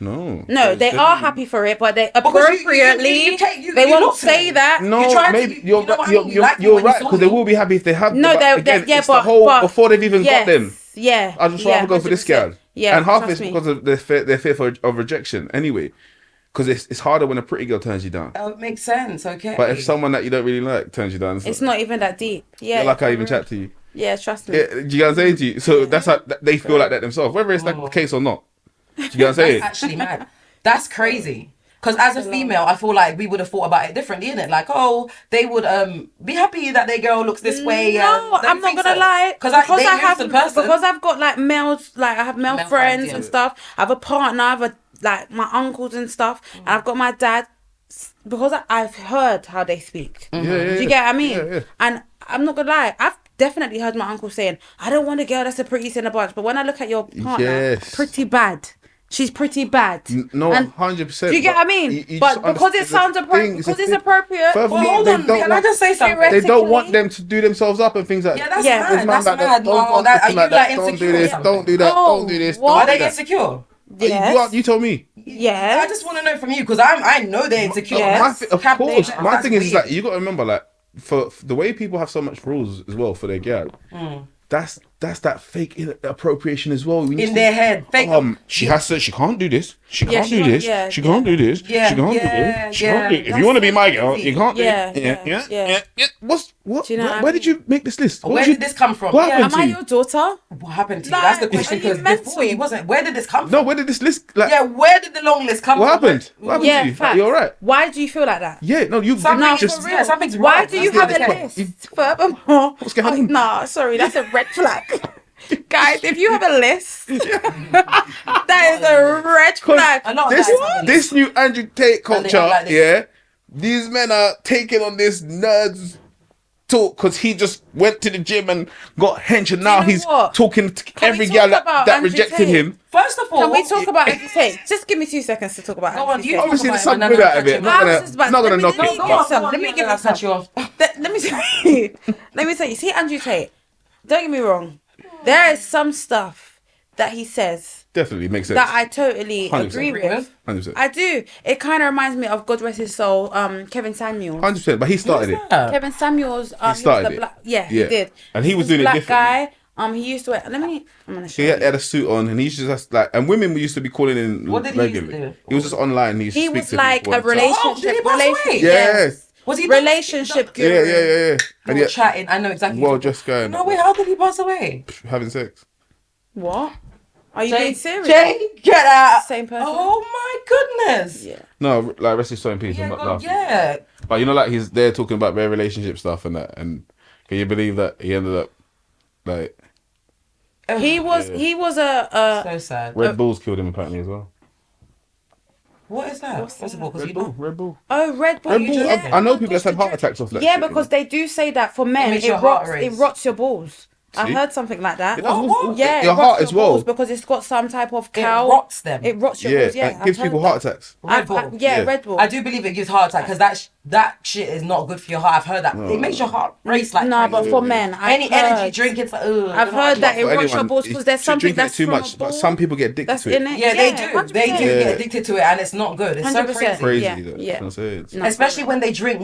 C: No.
A: No, they are happy for it, but they appropriately
B: you
A: they won't
B: look to
A: say
B: them.
A: that.
C: No,
B: You try to-
C: maybe
B: you
C: you're
B: know what I
C: you're
B: mean? You like me
C: you're
B: when you
C: right
B: saw
C: because they
B: me.
C: will be happy if they have.
A: No,
C: but
A: they
C: again,
A: yeah,
C: it's
A: but
C: the whole
A: but,
C: before they've even got them.
A: Yeah,
C: I'd just
A: yeah,
C: rather go for this
A: 100%.
C: girl.
A: Yeah,
C: and half
A: trust
C: it's
A: me.
C: because of their fear of rejection anyway. Because it's harder when a pretty girl turns you down.
B: Oh, it makes sense. Okay.
C: But if someone that you don't really like turns you down,
A: It's not even that deep. Yeah,
C: like I
A: for
C: even
A: real.
C: chat to you.
A: Yeah, trust me.
C: Yeah, do you get what I'm saying to you? So that's how they feel like that themselves, whether it's like the case or not. Do you get what I'm saying?
B: That's actually mad. That's crazy. Because as a female, I feel like we would have thought about it differently, innit? Like, oh, they would be happy that their girl looks this way.
A: No,
B: Don't
A: I'm
B: you
A: not
B: think
A: gonna
B: so?
A: lie.
B: Because
A: Because
B: they
A: I
B: move
A: have
B: to the person.
A: because I've got like males, like I have male
B: Male
A: friends
B: friends, yeah.
A: and stuff. I have a partner. I have like my uncles and stuff, and I've got my dad. Because I've heard how they speak.
C: Yeah,
A: Do you get what I mean?
C: Yeah.
A: And I'm not gonna lie, I've definitely heard my uncle saying, I don't want a girl that's the prettiest in the bunch. But when I look at your partner,
C: Yes.
A: pretty bad. She's pretty bad.
C: No,
A: And
C: 100%.
A: do you get what I mean? But because it sounds appropriate, because it's appropriate.
C: Furthermore,
B: Well, hold
C: they
B: on.
C: don't
B: Can I
C: want-
B: just say something?
C: They don't want
A: theoretically-
C: them to do themselves up and things like
B: Yeah,
C: that.
B: that's
A: Yeah.
B: mad.
C: There's
B: That's
C: man that
B: mad.
C: don't
B: No,
C: want
B: that, are
C: looking
B: you
C: like
B: like
C: that. Don't
B: insecure
C: do
B: or
C: this.
B: something?
C: Don't do that.
A: Oh,
C: Don't do this.
A: what?
C: Don't
B: Are
C: do
B: they
C: that.
B: insecure?
A: Yes.
C: You told me.
A: Yes.
B: I just want to know from you because I know they're insecure.
A: Yes.
C: Of
B: Cap
C: course.
B: there,
C: My
B: that's
C: thing is
B: weird.
C: like you got to remember like for the way people have so much rules as well for their girl. That's that fake appropriation as well. We need
B: In
C: to-
B: their head. Fake.
C: she has to. She can't do this. She can't
A: she
C: do
A: can't-
C: this.
A: yeah,
C: She can't do this.
B: Yeah,
C: She can't do
B: yeah,
C: this. She can't do.
B: yeah.
C: If
B: That's
C: you want to be
B: so
C: my girl,
B: crazy.
C: you can't.
A: Yeah,
C: do it.
A: yeah.
C: What?
A: Do you know what I
C: Where did
A: mean?
C: you make this list?
B: Where did this come from?
C: What
B: Yeah.
C: happened
A: Am I
C: to
A: your daughter?
B: What happened to you?
A: Like,
B: That's the question.
A: are you
B: Because
A: mental?
B: before you wasn't. Where did this come
C: No,
B: from?
C: where did this list? Like,
B: Yeah, where did the long list come
C: what
B: from?
C: happened? What happened to
A: Yeah,
C: you? Like,
A: facts.
C: you all right?
A: Why do you feel like that?
C: Yeah, no, you
B: Something
A: No,
C: just.
A: for
B: yeah,
A: real.
B: something's
A: Why
B: wrong.
A: do you
B: That's
A: have
B: the
A: a
B: other thing.
A: list? Furthermore,
C: What's going on?
A: Nah, sorry, that's a red flag. Guys, if you have a list, that is a red flag.
B: A lot of
C: This
B: that is happening.
C: this new Andrew Tate culture,
B: like this.
C: yeah. These men are taking on this nerds talk because he just went to the gym and got hench, and now
A: know
C: he's
A: what?
C: talking to
A: Can
C: every
A: we
C: girl
A: talk about
C: that
A: Andrew
C: rejected
A: Tate?
C: him.
B: First of all,
A: Can we talk about Andrew Tate? Just give me 2 seconds to talk about
B: Go on,
A: Andrew
B: you
A: Tate.
B: talk
C: Obviously,
B: about
C: there's
B: it,
C: some
B: and
C: good
B: then
C: out
B: I'll
C: of it.
B: cut you
C: Not
B: off.
C: gonna,
A: I was just about-
C: not gonna
A: let me-
C: knock
A: let me
C: it.
A: give
C: but-
A: you some. Let me give you some.
B: cut you off.
A: Let me tell you. Let me tell you. See, Andrew Tate. Don't get me wrong. There is some stuff that he says
C: Definitely makes sense.
A: that I totally
C: 100%.
A: agree
B: Agree
A: with.
B: with?
C: 100%.
A: I do. It kind of reminds me of God rest his soul, Kevin Samuels.
C: 100%. But he started it.
A: Kevin Samuels, he was
C: started
A: the
C: it.
A: black. Yeah,
C: Yeah.
A: he did.
C: And he was
A: This
C: doing it
A: black
C: differently.
A: guy. He used to wear. Let me. I'm gonna show
C: He
A: you.
C: had a suit on, and he used to just like, and women used to be calling in
B: What did he used to
C: regularly.
B: do?
C: He was just online. He used to
A: He
C: speak
A: was
C: to
A: like
C: people
A: a
C: all the time.
A: relationship.
B: did he pass away?
C: Yes.
B: Was he
A: relationship
B: done-
A: guru?
C: Yeah.
B: You
C: And
B: were
C: yeah,
B: chatting. I know exactly.
C: well
B: what you're
C: dressed guy.
B: talking about. No, wait, how did he pass away?
C: Having sex.
A: What? Are you being serious?
B: Jay, get out.
A: Same person.
B: Oh my goodness.
A: Yeah.
C: No, like rest his soul in peace.
B: Yeah,
C: I'm not
B: God,
C: laughing.
B: yeah.
C: But you know, like he's there talking about their relationship stuff and that. And can you believe that he ended up like
A: He was.
C: Yeah.
A: He was a.
B: So sad.
C: Red Bulls killed him apparently as well.
B: What is that? First of all, because you know.
C: Red Bull.
A: Oh, Red Bull.
C: Red Bull.
A: Yeah.
C: I know people that's had heart attacks off that.
A: Yeah,
C: shit,
A: because they do say that for men,
B: makes
A: it
B: your heart
A: rots.
B: race.
A: It rots your balls. I
C: See?
A: heard something like that.
C: It does
B: What?
A: Yeah,
C: your
A: it
C: heart
A: rots
C: as
A: your
C: well.
A: balls because it's got some type of
B: It
A: cow.
B: rots them.
A: It rots your
C: Yeah,
A: balls. Yeah,
C: it gives
A: I've heard
C: people
A: that.
C: heart attacks.
B: Red Bull.
A: Yeah,
C: Yeah.
A: Red Bull.
B: I do believe it gives heart attack because that shit is not good for your heart. I've heard that. It makes your heart race like
A: No,
B: crazy.
A: but for men,
B: Any energy drink, it's like, ugh.
A: I've heard that it
C: For
A: rots your
C: anyone,
A: balls because there's
C: you
A: something
C: drink it
A: that's
C: too
A: from
C: much,
A: a
C: but
A: ball
C: some people get addicted
A: that's
C: to it.
A: in it.
B: Yeah, they do.
A: 100%.
B: They do
C: Yeah.
B: get addicted to it, and it's not good. It's so
A: 100%.
B: crazy.
C: Crazy,
A: Yeah,
C: though.
A: yeah.
C: That's what it is.
A: No.
B: Especially when they drink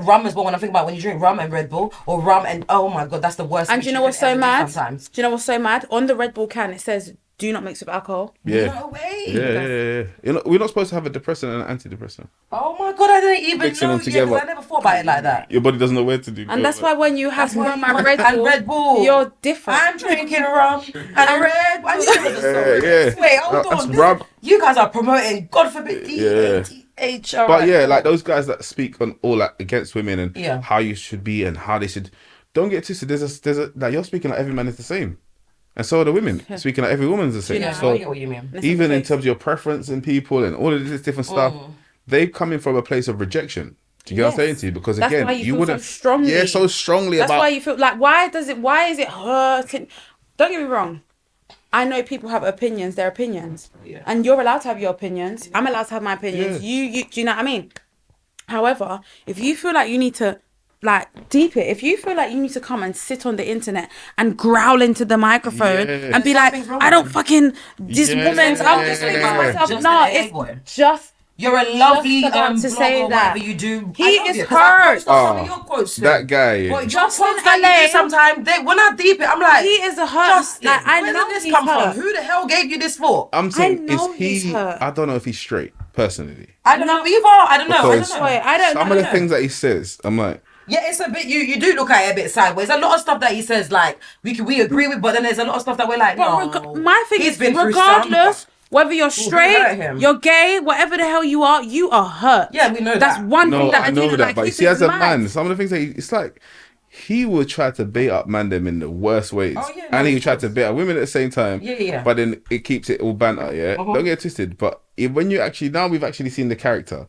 B: rum as well. When I think about when you drink rum and Red Bull or rum and oh my god, that's the worst.
A: And
B: thing
A: do you know
B: could
A: what's so
B: ever do
A: mad?
B: Sometimes.
A: Do you know what's so mad? On the Red Bull can, it says, "Do not mix with alcohol."
C: Yeah.
B: No way.
C: Yeah. You know, we're not supposed to have a depressant and an antidepressant.
B: Oh my god, I didn't even
C: Mixing
B: know.
C: them
B: Yeah, 'cause
C: together.
B: I never thought about it like that.
C: Your body doesn't know where to do.
A: And that's why when you have
B: why
A: rum
B: you-
A: and Red Bull,
B: and Red Bull.
A: you're different.
B: I'm drinking rum and red. I need to know the story.
C: yeah.
B: Wait, hold
C: That's
B: on.
C: rum.
B: You guys are promoting, God forbid, DATH.
C: But yeah, like those guys that speak on all like against women and
B: Yeah.
C: how you should be and how they should. Don't get twisted. There's a like you're speaking like every man is the same, and so are the women speaking like every woman's the same.
B: Yeah,
C: So
B: I get what you mean.
C: even in terms of your preference in people and all of this different stuff, they come in from a place of rejection. Do you get what I'm saying to you? Because
A: That's
C: again,
A: why you feel so
C: wouldn't
A: strongly.
C: Yeah, so strongly
A: That's
C: about.
A: why you feel like, why is it hurting? Don't get me wrong. I know people have opinions, they're opinions.
B: Yeah.
A: And you're allowed to have your opinions. I'm allowed to have my opinions.
C: Yeah.
A: You do you know what I mean? However, if you feel like you need to like deep it, if you feel like you need to come and sit on the internet and growl into the microphone
C: Yeah.
A: and be like,
B: Something's wrong
A: I
B: with
A: don't
B: them.
A: fucking this
C: Yeah.
A: woman's I'm just thinking to myself,
B: Just
A: no,
B: an
A: it's
B: A-boy.
A: just
B: You're a lovely
A: about to
B: blogger
A: say
B: or
A: that.
B: whatever you do.
A: He
B: I love
A: is
B: you, 'cause I
A: hurt.
B: post some
C: Oh,
B: of your quotes too.
C: that guy.
B: But your
A: Justin
B: quotes that you
A: LA.
B: do sometimes, when I deep it, I'm like,
A: he is a hurt.
B: Justin,
A: Like, I
B: where
A: know
B: did this
A: he's
B: come
A: hurt.
B: from? Who the hell gave you this for?
C: I'm saying,
A: know
C: is
A: he's
C: he?
A: hurt.
C: I don't know if he's straight personally.
B: I don't know either. I don't know.
C: Because
A: I don't
C: Some
A: know.
C: of the things that he says, I'm like,
B: Yeah, it's a bit. You do look at it a bit sideways. A lot of stuff that he says, like we agree with, but then there's a lot of stuff that we're like, no.
A: But my thing
B: He's
A: is,
B: been through
A: regardless,
B: some-
A: whether you're
B: hurt
A: straight,
B: him?
A: you're gay, whatever the hell you are hurt.
B: Yeah, we know
A: That's
B: that.
A: one
C: no,
A: thing that
C: I
A: I
C: know
A: do
C: that,
A: like.
C: but you
A: He's
C: see, as a
A: mad.
C: man, some of the things that it's like, he would try to bait up man them in the worst ways,
B: Oh, yeah, no,
C: and he
B: of
C: would try to bait up women at the same time.
B: Yeah.
C: But then it keeps it all banter. Yeah, don't get it twisted. But when you actually we've actually seen the character.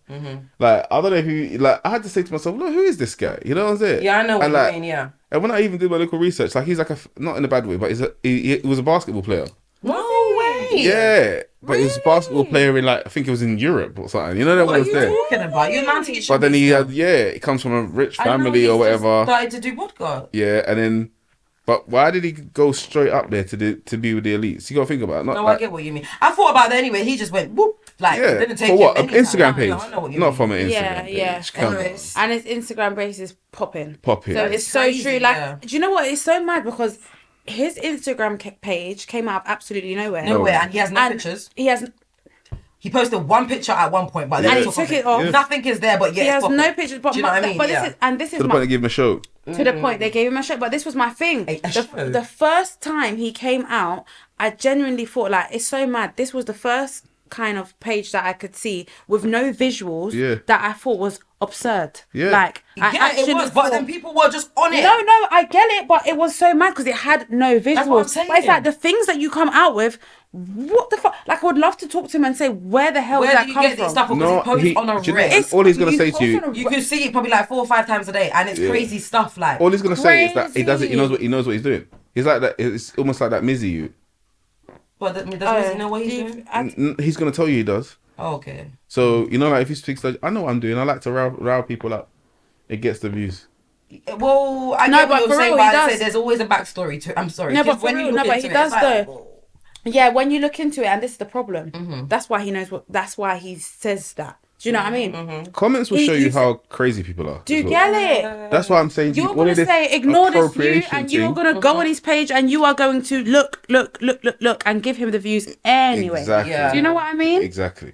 C: Like I don't know if you like. I had to say to myself, look, who is this guy? You know what I'm saying?
B: Yeah, I know what
C: And
B: you
C: like,
B: mean. Yeah.
C: And when I even did my little research, like he's like not in a bad way, but he was a basketball player.
B: No way.
C: Yeah, but he was a basketball player in like I think it was in Europe or something. You know that
B: What
C: one
B: are
C: was
B: you
C: there.
B: talking about? You're man to get
C: But then
B: shit
C: he
B: mixed up.
C: he comes from a rich
B: I know
C: family
B: he's
C: or
B: just
C: whatever.
B: Started to do vodka.
C: Yeah, and then But why did he go straight up there to be with the elites? You got to think about it. Not
B: No,
C: like,
B: I get what you mean. I thought about that anyway. He just went whoop. Like, it didn't take
C: for what?
B: him
C: An
B: any
C: Instagram
B: time.
C: page,
B: No, I know what you
C: not
B: mean.
C: from an Instagram
A: Yeah,
C: page.
A: yeah.
C: Come on.
B: Anyways.
A: And his Instagram base is popping.
C: Popping.
A: So
C: It's
A: it's so
B: crazy,
A: true. Like,
B: yeah.
A: do you know what? It's so mad because his Instagram page came out of absolutely nowhere.
B: Nowhere, and he has no
A: And
B: pictures.
A: He
B: He posted one picture at one point, but then
A: And
B: he
A: he
B: took
A: took it off.
C: Yeah.
B: Nothing is there, but
A: he
B: yeah,
A: has
B: it's popping.
A: no pictures. But
B: Do you know what I mean?
A: But
B: Yeah.
A: this
C: To
A: is
C: the point of giving him a show.
A: to the point they gave him a show. But this was my thing.
B: A show.
A: The first time he came out, I genuinely thought like it's so mad. This was the first kind of page that I could see with no visuals that I thought was absurd.
C: Yeah.
A: Like I
B: Yeah, it
A: actually
B: was, but
A: thought-
B: then people were just on it.
A: No, I get it, but it was so mad because it had no visuals.
B: what I'm saying.
A: But it's like the things that you come out with. What the fuck? Like I would love to talk to him and say, where the hell
B: Where
A: did
B: do
A: that
B: you
A: come
B: get
A: from?
B: this stuff? Because
C: No,
B: he posts
C: he-
B: on a
C: do you know-
B: reg.
C: all he's gonna
A: You
C: say to
A: post
C: you-
A: on a
B: You can see it probably like 4 or 5 times a day, and it's crazy stuff. Like
C: All he's gonna say is that he does it. He
A: Crazy.
C: knows what he's doing. He's like that. It's almost like that Mizzy you.
B: but does Mizzy know what he's doing?
C: He's gonna tell you he does.
B: Oh, okay.
C: So you know, like if he speaks, like, I know what I'm doing. I like to rile people up. It gets the views.
B: Well, I
A: No,
B: get
A: but
B: what you're
A: for
B: saying,
A: real,
B: but
A: he
B: I say
A: does.
B: there's always a backstory to. I'm sorry.
A: No, but
B: 'cause
A: for
B: when you
A: real,
B: look
A: but
B: into
A: he
B: it,
A: does
B: it's like,
A: though.
B: whoa.
A: Yeah, when you look into it, and this is the problem.
B: Mm-hmm.
A: That's why he knows what. That's why he says that. Do you know what I mean?
B: Mm-hmm.
C: Comments will
A: He-
C: show you
A: he's-
C: how crazy people are.
A: Do you
C: as well.
A: get it?
C: That's why I'm saying.
A: You're
C: all
A: gonna
C: of this
A: say ignore this view,
C: appropriation
A: and you're
C: thing-
A: gonna go on his page, and you are going to look, and give him the views anyway.
C: Exactly.
B: Yeah.
A: Do you know what I mean?
C: Exactly.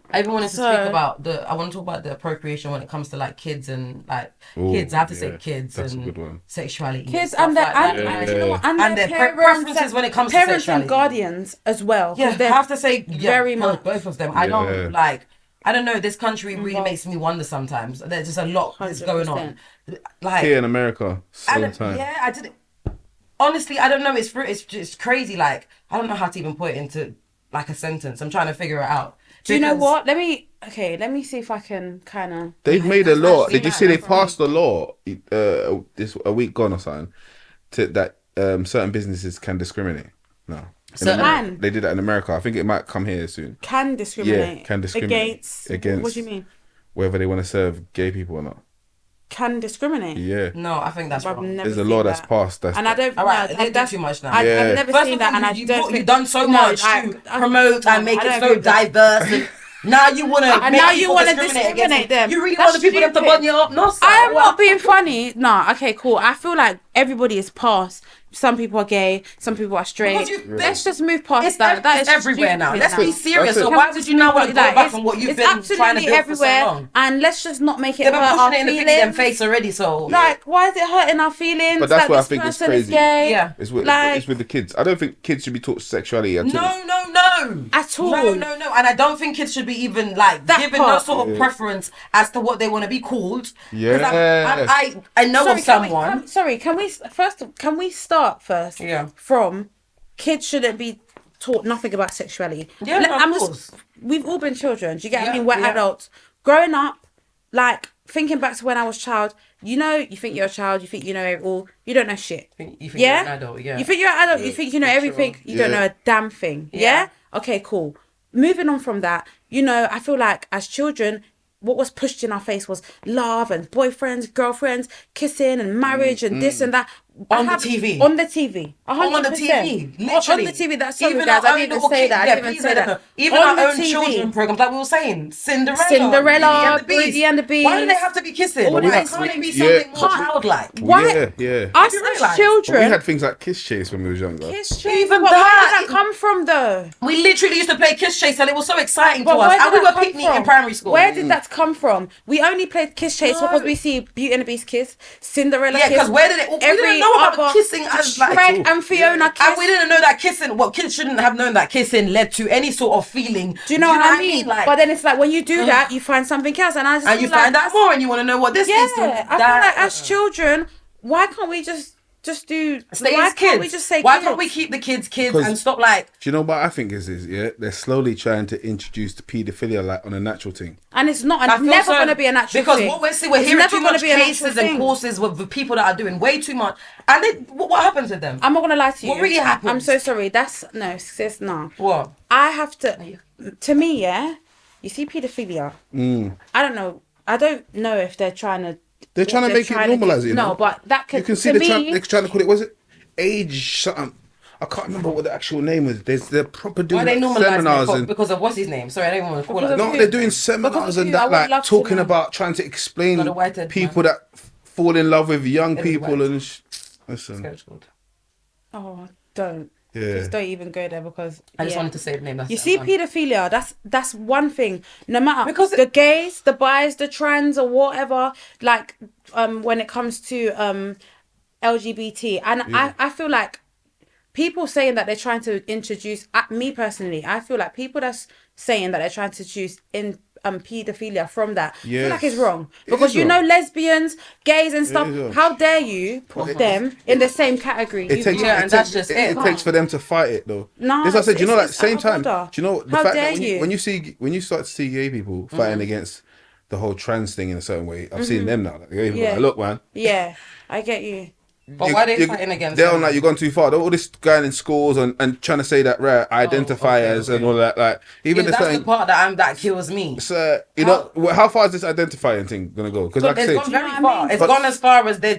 B: I even wanted to
A: So-
B: speak about I want to talk about the appropriation when it comes to like kids and like
C: Ooh,
B: kids. I have to say
C: yeah,
B: kids
C: that's a
B: and
C: good one.
B: sexuality.
A: Kids
B: stuff
A: and their
B: like that.
A: and,
C: Yeah.
A: and, you know what?
B: And their
A: parents
B: preferences when it comes to
A: parents
B: sexuality.
A: and guardians as well. 'cause
B: Yeah, I
A: they're
B: have to say
A: very much.
B: both of them. I
C: Yeah.
B: don't like. I don't know. This country really makes me wonder sometimes. There's just a lot that's going on.
A: 100%.
B: Like
C: Here in America,
B: I don't-
C: sometimes.
B: yeah, I didn't. Honestly, I don't know. It's just crazy. Like I don't know how to even put it into like a sentence. I'm trying to figure it out.
A: Do you know
B: Because-
A: what? Let me see if I can kind of.
C: They've made a
B: that's
C: law.
B: actually
C: Did you see they
B: mad, that's right.
C: passed a law a week gone or something that certain businesses can discriminate? No.
B: Certain-
A: Can.
C: They did that in America. I think it might come here soon.
A: Can discriminate.
C: Yeah, can discriminate
A: against. What do you mean?
C: Whether they want to serve gay people or not.
A: Can discriminate.
C: Yeah.
B: No, I think that's
A: I've
B: wrong.
A: never
C: There's a
A: seen
C: law that's
A: that.
C: passed. That's
A: And I don't.
B: All right,
A: no,
B: they do
A: that's
B: too much now.
C: Yeah.
A: I've never
B: First
A: seen
B: of
A: that,
B: all,
A: and I
B: you've
A: don't. think-
B: done so
A: No,
B: much
A: I-
B: to
A: I-
B: promote
A: no,
B: and make
A: I
B: it
A: don't
B: so
A: agree with that.
B: diverse. And now you want to.
A: And now you wanna discriminate them.
B: You really
A: That's
B: want the people to
A: stupid.
B: bun you up? No, sir.
A: I am not being funny. No, okay, cool. I feel like everybody is past. Some people are gay. Some people are straight.
B: Because you've been-
A: Let's just move past
B: It's,
A: that. That
B: it's
A: is
B: everywhere now.
A: stupid
B: Let's be serious.
C: That's
B: So
C: it.
B: why would you now want to go
A: Like,
B: back
A: it's-
B: on what you've
A: it's
B: been trying to
A: absolutely
B: build
A: everywhere,
B: for so long?
A: and let's just not make it
B: They've been
A: hurt
B: pushing
A: our
B: it in the
A: feelings.
B: piggy them face already. So
A: Like, why is it hurting our feelings?
C: But that's
A: like,
C: what I
A: this
C: think is
A: person
C: crazy.
A: gay.
B: Yeah.
C: It's with the kids. I don't think kids should be taught sexuality at all.
B: no.
A: At all.
B: No. And I don't think kids should be even like
A: That
B: given no
A: part.
B: sort of preference as to what they want to be called. 'Cause
C: Yes.
B: I know
A: Sorry,
B: of someone.
A: can we start first?
B: Yeah.
A: From kids shouldn't be taught nothing about sexuality.
B: Yeah, no, of course.
A: We've all been children. Do you get what I
B: Yeah,
A: mean? We're
B: yeah.
A: adults. Growing up, like thinking back to when I was a child, you think you're a child, you think you know it all. You don't know shit.
B: You think
A: Yeah?
B: you're an adult, yeah.
A: You think you're an adult, you think you know everything, you don't
C: Yeah.
A: know a damn thing. Yeah? Okay, cool. Moving on from that, I feel like as children, what was pushed in our face was love and boyfriends, girlfriends, kissing and marriage and this and that.
B: On the TV.
A: On the TV. 100%.
B: On the TV, literally.
A: On the TV, that's sorry
B: Even
A: guys,
B: our
A: I
B: own
A: didn't even
B: little
A: say
B: kid-
A: that. I
B: yeah,
A: didn't even
B: please
A: say
B: let
A: that.
B: them- Even
A: On
B: our
A: the
B: own
A: TV.
B: children programs, like we were saying, Cinderella,
A: Beauty and the Beast.
B: Why do they have to be kissing?
A: All
B: Why
A: that-
B: can't it be
C: Yeah.
B: something more childlike?
A: Why?
C: Yeah.
A: Us
B: you
A: as
B: realise?
C: But we
A: children.
C: had things like Kiss Chase when we was younger.
A: Kiss Chase,
B: Even
A: but
B: that-
A: where did that come from though?
B: We literally used to play Kiss Chase and it was so exciting
A: But
B: to
A: where
B: us.
A: did
B: And we
A: that
B: were
A: come
B: picnicking
A: from?
B: in primary school.
A: Where did that come from? We only played Kiss Chase
B: No.
A: because we see Beauty and the Beast kiss, Cinderella
B: Yeah,
A: kiss.
B: 'cause where did it- we didn't know about the kissing as, like-
A: Shrek and Fiona kiss.
B: And we didn't know that kissing, well, kids shouldn't have known that kissing led to any sort of feeling.
A: Do you know what I mean?
B: Like,
A: But then it's like when you do that, you find something else, and I just
B: and
A: feel
B: you
A: like,
B: find out more and you want to know what this is.
A: Yeah, I feel like as children, why can't we just do?
B: Stay
A: why
B: as
A: can't
B: kids.
A: we just say?
B: Why
A: kids?
B: can't we keep the kids
C: 'Cause-
B: and stop like?
C: Do you know what I think is yeah? They're slowly trying to introduce the paedophilia like on a natural thing.
A: And it's not.
B: I
A: And
B: feel
A: never
B: so-
A: going to be a natural
B: because
A: thing.
B: what we're seeing, we're
A: It's
B: hearing
A: never
B: too
A: gonna
B: much
A: be a natural
B: cases
A: thing.
B: and courses with the people that are doing way too much. And then what happens with them?
A: I'm not gonna lie to you.
B: What really happens?
A: I'm so sorry. That's no, sis, no.
B: What?
A: I have to. To me, yeah. You see, paedophilia. I don't know. I don't know if they're trying to.
C: They're trying to make it normalize it.
A: No, but that could.
C: You can see
A: to
C: they're
A: me,
C: trying to call it. Was it age something. I can't remember what the actual name is. They're proper
B: Why
C: doing
B: they
C: like,
B: normalising
C: seminars
B: it?
C: and
B: Because of what's his name? Sorry, I don't even want to call
A: Because
B: it.
A: of
C: no,
A: who?
C: they're doing seminars
A: Because of
C: and
A: who? I
C: that,
A: would
C: like
A: love to
C: talking
A: know.
C: about trying to explain
B: Not the white-head
C: people
B: man.
C: that fall in love with young
B: It is
C: people
B: white.
C: and listen.
A: Oh, don't.
C: Yeah.
A: Just don't even go there because
B: I just wanted to say the name. That's
A: you
B: it,
A: see,
B: I'm done.
A: paedophilia. That's one thing. No matter
B: Because
A: the gays, the bis, the trans, or whatever. Like, when it comes to LGBT, and I feel like people saying that they're trying to introduce. Me personally, I feel like people that's saying that they're trying to introduce in paedophilia from that. I feel like it's
C: Yes.
A: wrong
C: It
A: because
C: is
A: you
C: wrong.
A: know lesbians, gays, and stuff.
C: is wrong.
A: How dare you put them in the same category?
C: It takes,
B: Yeah,
C: it
B: and that's
C: takes,
B: just
C: it
B: it.
C: takes for them to fight it though.
A: No,
C: This I said. You know, like
A: it's
C: same
A: out of
C: time. Do
A: order.
C: you know the
A: How
C: fact
A: dare
C: that
A: you?
C: when you start to see gay people fighting against the whole trans thing in a certain way, I've seen them now. Like, the gay people are like, look, man.
A: Yeah, I get you.
B: But why are they fighting against
C: They're
B: them?
C: on like you're gone too far. All this going in schools and trying to say that identify as and all that. Like even
B: Yeah,
C: the
B: that's
C: thing.
B: the part that kills me.
C: You know, how far is this identifying thing gonna go? Because like I
B: It's
C: say,
B: gone very
A: know what I
B: far.
A: mean?
B: It's
C: But-
B: gone as far as they're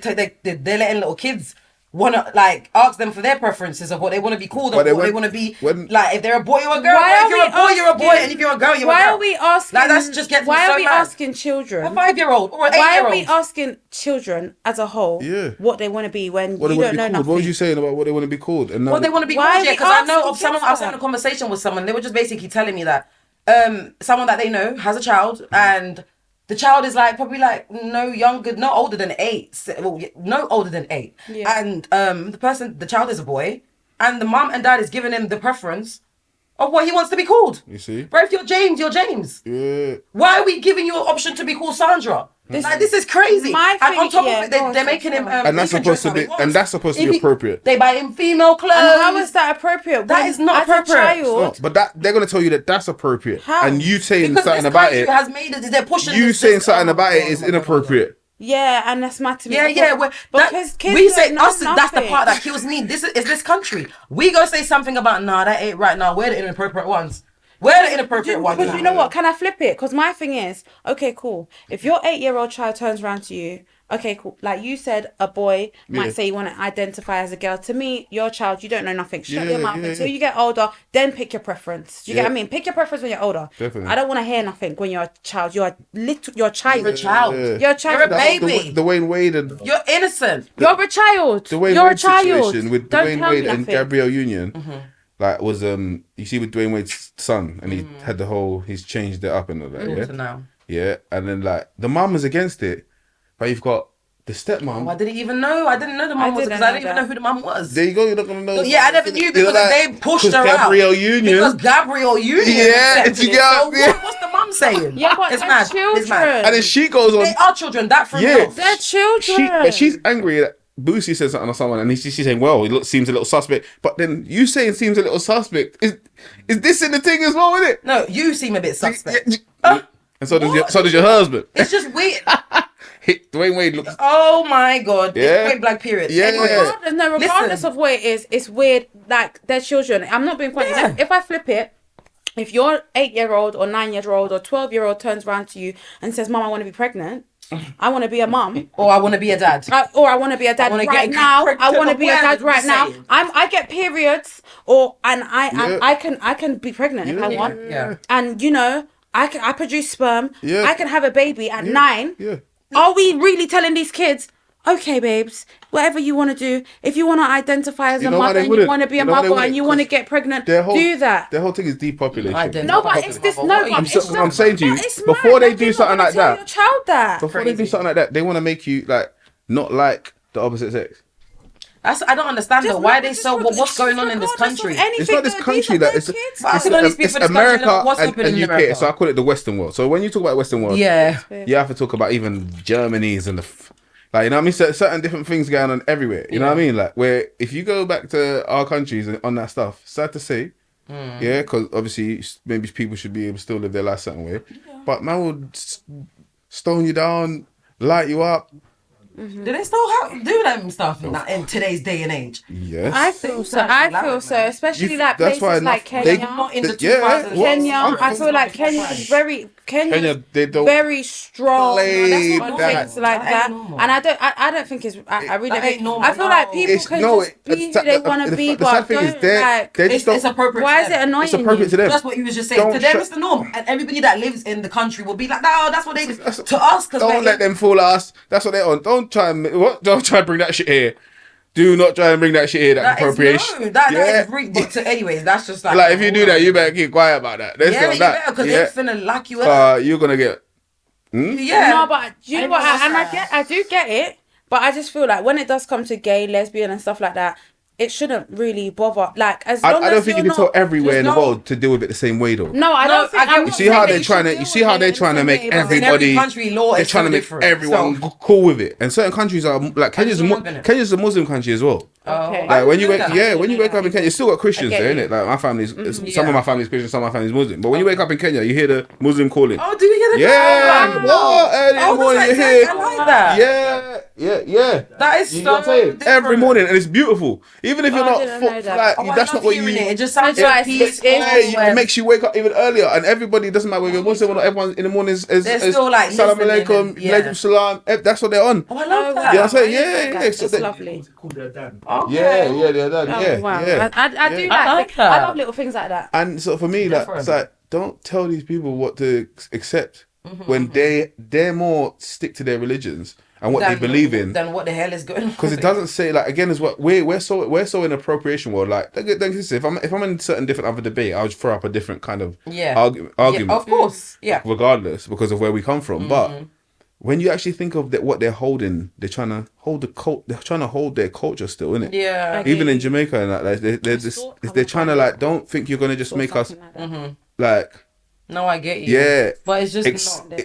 B: letting little kids wanna like ask them for their preferences of what they want to be called
C: But
B: or
C: they
B: what they
C: went-
B: want to be.
C: when-
B: Like if they're a boy, you're a girl.
A: Why
B: But
A: are
B: if you're a
A: we
B: boy, you're a boy,
A: asking-
B: and if you're a girl, you're a
A: Why
B: girl.
A: are we asking?
B: Like that's just gets me
A: Why
B: so
A: are we
B: mad.
A: asking children?
B: A 5-year-old or an
A: Why
B: 8-year-old.
A: are we asking children as a whole
C: Yeah.
A: what they want to be when
C: what they
A: you
C: want
A: don't
C: to be
A: know
C: called? What was
A: nothing?
C: you saying about what they want to be called? And now
B: What they want to be
A: Why
B: called,
A: are
B: yeah,
A: we
B: because I know
A: asking
B: of someone. I was having a
A: kids
B: conversation with someone. They were just basically telling me that someone that they know has a child, and the child is like probably like no older than 8. Well, no older than 8.
A: Yeah.
B: And the child is a boy, and the mum and dad is giving him the preference of what he wants to be called.
C: You see?
B: But if you're James, you're James.
C: Yeah.
B: Why are we giving you an option to be called Sandra? This is crazy.
A: My
B: And on
A: thing-
B: top
A: yeah,
B: of it,
A: go on,
B: they're making him.
A: sorry.
C: And that's
B: he can
C: supposed
B: dress
C: to
B: how he
C: be-
B: wants.
C: and that's supposed to
B: If
C: be
B: he-
C: appropriate.
B: They buy him female clothes.
A: And how is that appropriate?
B: That
A: when
B: is not
A: as
B: appropriate.
A: A child,
C: No, but they're gonna tell you that that's appropriate.
A: How?
C: And you saying
B: Because
C: something
B: this
C: about
B: country
C: it,
B: has made it. They're pushing.
C: you
B: this,
C: saying something
B: oh
C: about it
B: God,
C: is
B: oh my God, oh my God.
C: inappropriate.
A: yeah, and that's mad to me.
B: Yeah, yeah.
A: because kids
B: we
A: don't
B: say
A: know
B: us. That's the
A: nothing.
B: part that kills me. This is this country. We go say something about nah, that ain't right. Now we're the inappropriate ones. We're the inappropriate ones.
A: Because you know what? Can I flip it? Because my thing is, okay, cool. If your 8-year-old child turns around to you, okay, cool. Like you said, a boy
C: Yeah.
A: might say you want to identify as a girl. To me, your child, you don't know nothing. Shut
C: Yeah,
A: your mouth
C: yeah,
A: until
C: yeah.
A: you get older. Then pick your preference. Do you get what I
C: Yeah.
A: mean? Pick your preference when you're older.
C: Definitely.
A: I don't want to hear nothing when you're a child. You're a child.
B: You're a child.
C: Yeah.
A: You're a child.
B: You're a
C: That's
B: baby.
C: the Wayne Wade and
B: You're innocent.
A: You're a child.
C: the Wayne
A: You're a
C: Wade
A: child.
C: situation with
A: Don't
C: Dwayne
A: tell
C: Wade
A: me
C: and
A: nothing.
C: Gabrielle Union, like was you see with Dwayne Wade's son, and he had the whole he's changed it up and all that,
B: So
C: yeah,
B: now.
C: yeah, and then like the mum is against it, but you've got the stepmom.
B: Oh, I didn't even know. I didn't know the mum was
A: didn't
B: because I
A: know
B: didn't even
A: that.
B: know who the mum was.
C: There you go. You're not gonna know.
B: Yeah, I never knew because they pushed her
C: Gabrielle
B: out.
C: Union.
B: Because Gabrielle Union.
C: Yeah,
B: accepted
C: you
B: it.
C: get-
B: So
C: yeah.
B: what's the mum saying?
A: Yeah, but
B: it's
A: they're
B: mad. It's
A: children.
B: mad.
C: and then she goes on.
B: They are children. That from
C: Yeah.
B: off.
A: They're children.
C: But she's angry that Boosie said something to someone, and she's saying, "Well, it seems a little suspect." But then you saying seems a little suspect. Is this in the thing as well, isn't it?
B: No, you seem a bit suspect.
C: And so does your husband.
B: It's just weird.
C: Dwayne Wade looks.
B: Oh my God.
C: Yeah.
B: It's point blank period.
C: Yeah.
B: Anyway,
A: Regardless
B: listen.
A: of what it is, it's weird. Like they're children. I'm not being funny.
B: Yeah.
A: If I flip it, if your 8-year-old or 9-year-old or 12-year-old turns around to you and says, "Mom, I want to be pregnant. I want to be a mum."
B: Or I want to be a dad.
A: Or I want to be a dad
B: wanna
A: right
B: get
A: now.
B: pregnant.
A: I want to be a
B: Whatever
A: dad
B: you
A: right now.
B: saying.
A: I get periods, and
C: Yeah.
A: I can be pregnant if I want.
B: Yeah.
A: And I produce sperm.
C: Yeah.
A: I can have a baby at 9.
C: Yeah.
A: Are we really telling these kids, okay, babes, whatever you want to do, if you want to identify as
C: You
A: a
C: know why
A: mother
C: they
A: and you
C: wouldn't?
A: want to be a
C: You know why they
A: mother and
C: wouldn't?
A: you want to
C: 'Cause
A: get pregnant,
C: Their whole,
A: do that.
C: Their whole thing is depopulation.
B: Identify.
A: No, but it's this. No, but it's
C: I'm
A: not-
C: saying to you,
A: but it's
C: before
A: mad
C: they
A: that
C: do
A: you're
C: something
A: not
C: like
A: gonna tell
C: that,
A: your child that.
C: before they do something like that, they want to make you like not like the opposite sex.
B: I don't understand though. Why are they so? What's going on in this
A: regardless of
B: country?
A: anything,
C: It's not this
A: these
C: country
A: are
C: that
A: their
C: it's,
A: kids,
B: But I
C: it's,
B: can only speak
C: it's
B: for this country,
C: America
B: what's
C: and
B: happening in
C: UK.
B: America?
C: So I call it the Western world. So when you talk about Western world,
B: Yeah.
C: you have to talk about even Germany's and like, you know what I mean? Certain different things going on everywhere. You know what I mean? Like, where if you go back to our countries and on that stuff, sad to say, yeah, because obviously maybe people should be able to still live their life a certain way, but man would stone you down, light you up,
B: Do they still do them stuff in today's day and age?
C: Yes.
A: I feel so. I feel so, especially like
C: That's
A: places
C: why
A: like Kenya.
B: Not in the
C: Yeah,
B: 2000s.
A: Kenya, I feel like Kenya's
C: Kenya, they don't
A: very strong
C: play
A: on
C: that.
A: things like
B: That
A: that,
B: ain't normal.
A: and I don't think it's. I really
B: That
A: don't.
B: ain't normal,
A: I feel like people
C: It's
A: can
C: no.
A: just be who they want to be,
C: The sad
A: but
C: thing is,
A: don't
C: they
A: like.
C: just
B: It's
C: don't.
B: appropriate.
A: Why
B: to
A: is it
B: them.
A: annoying?
C: It's appropriate to them.
B: That's what you was just saying.
C: Don't
B: To them,
C: shut-
B: it's the norm, and everybody that lives in the country will be like, "No, that's what they do." To us, because
C: Don't let them fool us. That's what they're on. Don't try and Don't try and bring that shit here. Do not try and bring that shit here. That appropriation.
B: That is rude. But anyways, that's just
C: Like if you do that, you better keep quiet about that. That's
B: Yeah,
C: not
B: you
C: that.
B: better, because they're finna lock you up.
C: You're gonna get.
B: Yeah.
A: No, but you know what? I do get it, but I just feel like when it does come to gay, lesbian, and stuff like that, it shouldn't really bother. Like as long
C: I
A: as
C: don't think you
A: you're
C: can tell
A: not-
C: everywhere in the
B: no-
C: world to deal with it the same way though.
A: No, I don't think.
B: I get
A: I'm
B: what
A: not
C: You see
A: saying
C: how
A: that
C: they're
A: you
C: trying
A: should
C: to.
A: deal
C: You see
A: with
C: how
A: it
C: they're
A: in the
C: trying to
A: same
C: make
A: way, but
B: in every
C: everybody.
B: country, law
C: They're
B: is
C: trying
B: so
C: to make
B: different.
C: everyone
B: So-
C: cool with it, and certain countries are like Kenya's.
B: don't have it.
C: Kenya's a Muslim country as well.
A: Okay.
C: Like when you
B: know
C: wake,
B: that.
C: when you wake up in Kenya, you still got Christians
A: I get
C: there,
A: you.
C: innit? Like my family's, some
B: Yeah.
C: of my family's Christian, some of my family's Muslim. But when you wake up in Kenya, you hear the Muslim calling.
B: Oh, do you hear the
C: Yeah,
B: drum?
C: what? Early in the
B: Oh,
C: morning
B: that's
C: you
B: like,
C: hear.
B: I like that.
C: Yeah.
B: That is
C: You
B: so
C: know what I'm saying?
B: different.
C: Every morning, and it's beautiful. Even if you're
A: Oh, I
C: not,
A: didn't know that.
C: like
B: Oh, I
C: that's
B: love
C: not what you.
B: hearing it. It just sounds
A: That's why
B: so
A: it's-
B: peaceful.
C: It makes you wake up even earlier, and everybody doesn't matter whether you're Muslim or not. Everyone in the mornings is
B: They're still, like,
C: salam
B: listening
C: alaikum,
B: and- yeah.
C: alaikum salam. That's what they're on.
B: Oh, I love
A: Oh,
B: that.
A: wow.
C: You know what I'm saying?
A: I didn't know
C: Yeah.
A: that.
C: So
A: That's
C: they-
A: lovely.
B: Okay.
C: They're done.
A: Oh,
C: Yeah,
A: wow.
C: yeah.
A: I do
B: I like
A: like
B: that.
A: I love little things like that.
C: And so for me, like,
B: Different.
C: it's like, don't tell these people what to accept when they're more stick to their religions and what they believe in.
B: Then what the hell is going on?
C: Because it doesn't say, like, again, is what we're so in appropriation world. Like, if I'm in certain different other debate, I'll just throw up a different kind of argument.
B: Yeah, of course. Yeah.
C: Regardless, because of where we come from. But when you actually think of what they're holding, they're trying to hold they're trying to hold their culture still, innit?
B: Yeah.
A: Okay.
C: Even in Jamaica and that, like, they're trying to, like, don't think you're gonna just make us like.
B: No, I get you.
C: Yeah,
B: But it's just not.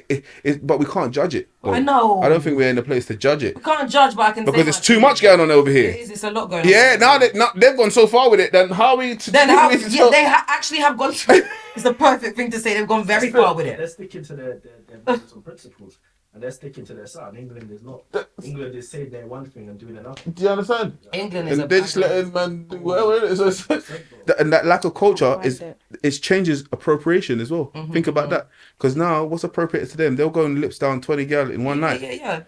C: but we can't judge it.
B: I know.
C: I don't think we're in a place to judge it
B: I can't judge, but I can
C: because
B: say
C: there's
B: my
C: too much
B: opinion.
C: going on over
B: It
C: here.
B: is. It's a lot going on.
C: Yeah, now they've gone so far with it. Then how are we?
B: Then how? Yeah, they actually have gone. It's the perfect thing to say. They've gone very far with
D: They're
B: it.
D: sticking to their morals and principles, and they're sticking to their side. England is not. England is saying they're one thing and doing another.
C: Do you understand?
B: England is
C: And they just letting man do whatever. And that lack of culture it changes appropriation as well. Think about that, because now what's appropriate to them? They'll go and lips down 20 gal in one night,
B: Yeah.